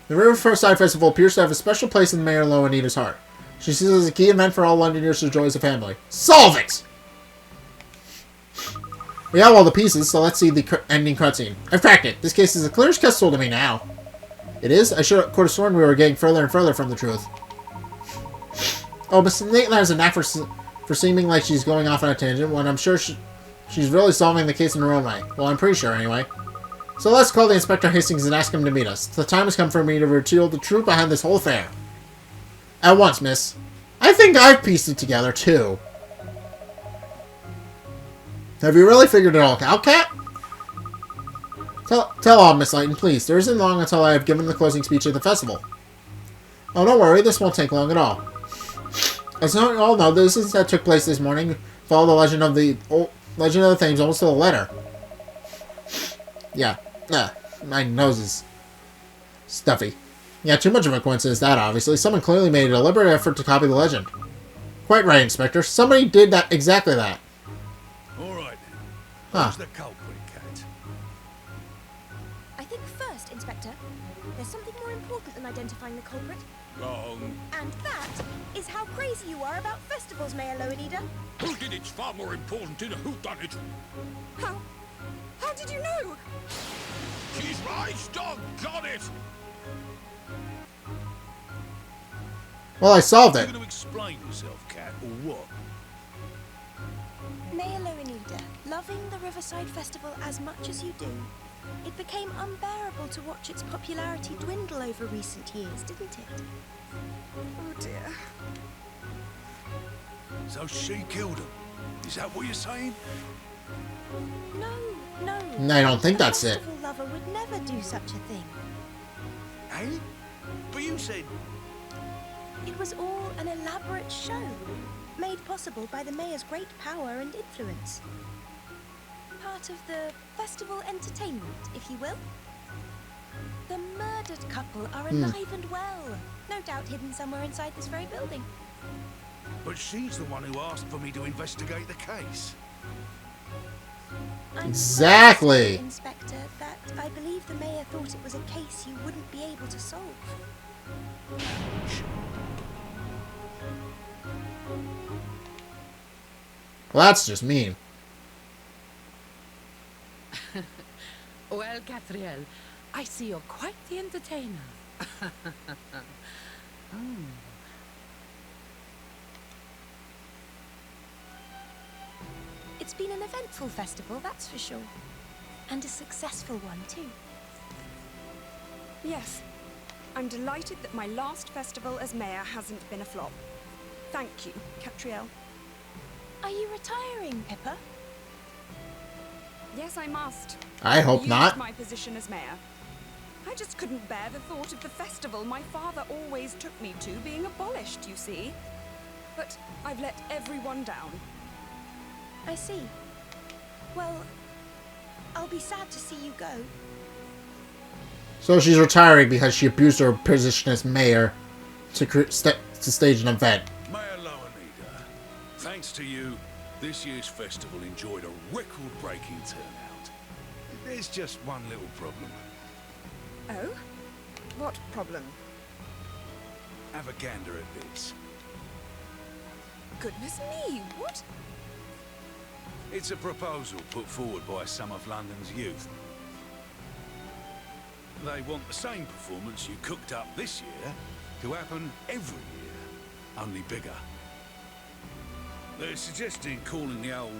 The Riverside Festival appears to have a special place in Mayor Loanita's heart. She sees it as a key event for all Londoners to enjoy as a family. Solve it! We have all the pieces, so let's see the ending cutscene. I've cracked it. This case is a clear as crystal to me now. It is? I could have sworn we were getting further and further from the truth. Oh, but Layton has a knack for seeming like she's going off on a tangent when I'm sure she's really solving the case in her own way. Well, I'm pretty sure, anyway. So let's call the Inspector Hastings and ask him to meet us. The time has come for me to reveal the truth behind this whole affair. At once, miss. I think I've pieced it together, too. Have you really figured it all out, Cat? Tell all, Miss Layton, please. There isn't long until I have given the closing speech at the festival. Oh, don't worry. This won't take long at all. As you all know, the incident that took place this morning followed the legend of the Thames almost to the letter. Yeah. My nose is stuffy. Yeah, too much of a coincidence that, obviously. Someone clearly made a deliberate effort to copy the legend. Quite right, Inspector. Somebody did that exactly that. All right, then. Huh. Who's the culprit, Cat? I think first, Inspector, there's something more important than identifying the culprit. Wrong. And that is how crazy you are about festivals, Mayor Loanita. Who did it's far more important in a whodunit. How did you know? She's right, doggone it! Well, I solved You it. going to explain yourself, Cat, or what? Mayor Loanita, loving the Riverside Festival as much as you do, it became unbearable to watch its popularity dwindle over recent years, didn't it? Oh dear. So she killed him. Is that what you're saying? No. I don't think that's A it. festival lover would never do such a thing. Eh? But you said... It was all an elaborate show, made possible by the mayor's great power and influence. Part of the festival entertainment, if you will. The murdered couple are alive and well, no doubt hidden somewhere inside this very building. But she's the one who asked for me to investigate the case. I'm Exactly. sorry, Inspector, that I believe the mayor thought it was a case you wouldn't be able to solve. Well, that's just mean. Well, Catriel, I see you're quite the entertainer. It's been an eventful festival, that's for sure. And a successful one, too. Yes. I'm delighted that my last festival as mayor hasn't been a flop. Thank you, Catriel. Are you retiring, Pippa? Yes, I must. I hope Use not. my position as mayor. I just couldn't bear the thought of the festival my father always took me to being abolished, you see. But I've let everyone down. I see. Well, I'll be sad to see you go. So she's retiring because she abused her position as mayor to stage an event. Mayor Loanita, thanks to you, this year's festival enjoyed a record-breaking turnout. There's just one little problem. Oh? What problem? Have a gander at this. Goodness me, what? It's a proposal put forward by some of London's youth. They want the same performance you cooked up this year to happen every year, only bigger. They're suggesting calling the old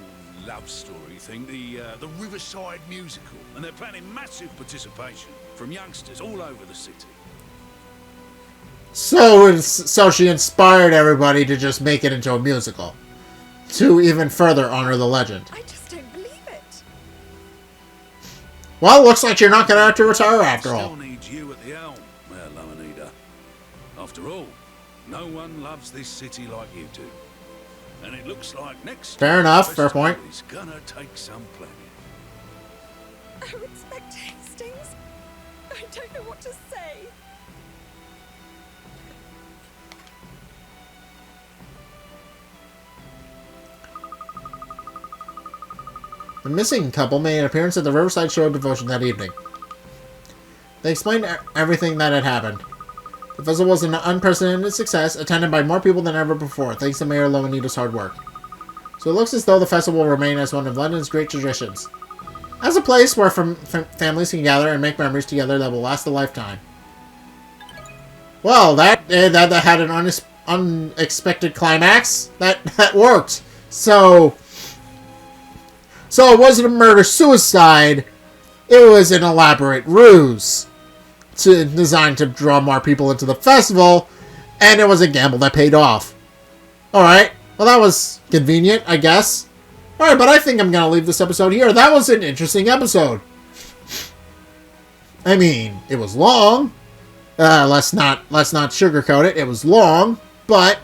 love story thing the Riverside Musical, and they're planning massive participation from youngsters all over the city. So she inspired everybody to just make it into a musical. To even further honor the legend. I just don't believe it. Well, looks like you're not going to have to retire after all. Still needs you at the helm, Mayor Loanita. After all, no one loves this city like you do. And it looks like next Fair enough, fair point. It's gonna take some planning. Oh, Inspector Hastings. I don't know what to say. The missing couple made an appearance at the Riverside Show of Devotion that evening. They explained everything that had happened. The festival was an unprecedented success, attended by more people than ever before, thanks to Mayor Lowenita's hard work. So it looks as though the festival will remain as one of London's great traditions. As a place where families can gather and make memories together that will last a lifetime. Well, that had an unexpected climax. That worked. So it wasn't a murder-suicide. It was an elaborate ruse designed to draw more people into the festival, and it was a gamble that paid off. Alright, well that was convenient, I guess. Alright, but I think I'm gonna leave this episode here. That was an interesting episode. I mean, it was long. Let's not sugarcoat it. It was long, but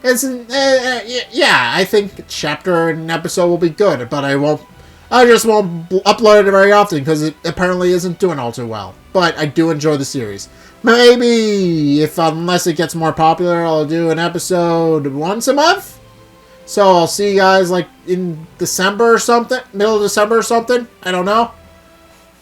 it's yeah. I think chapter and episode will be good, but I just won't upload it very often because it apparently isn't doing all too well. But I do enjoy the series. Maybe unless it gets more popular, I'll do an episode once a month. So I'll see you guys like in December or something, middle of December or something. I don't know.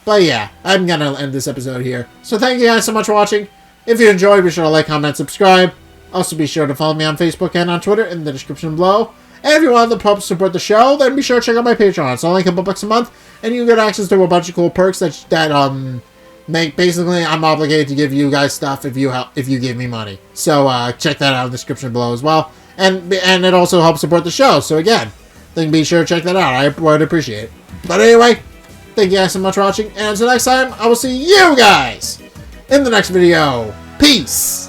But yeah, I'm gonna end this episode here. So thank you guys so much for watching. If you enjoyed, be sure to like, comment, subscribe. Also be sure to follow me on Facebook and on Twitter in the description below. And if you want to help support the show, then be sure to check out my Patreon. It's only a couple bucks a month, and you get access to a bunch of cool perks that make basically I'm obligated to give you guys stuff if you give me money. So check that out in the description below as well. And it also helps support the show. So again, then be sure to check that out. I would appreciate it. But anyway, thank you guys so much for watching, and until next time, I will see you guys in the next video. Peace!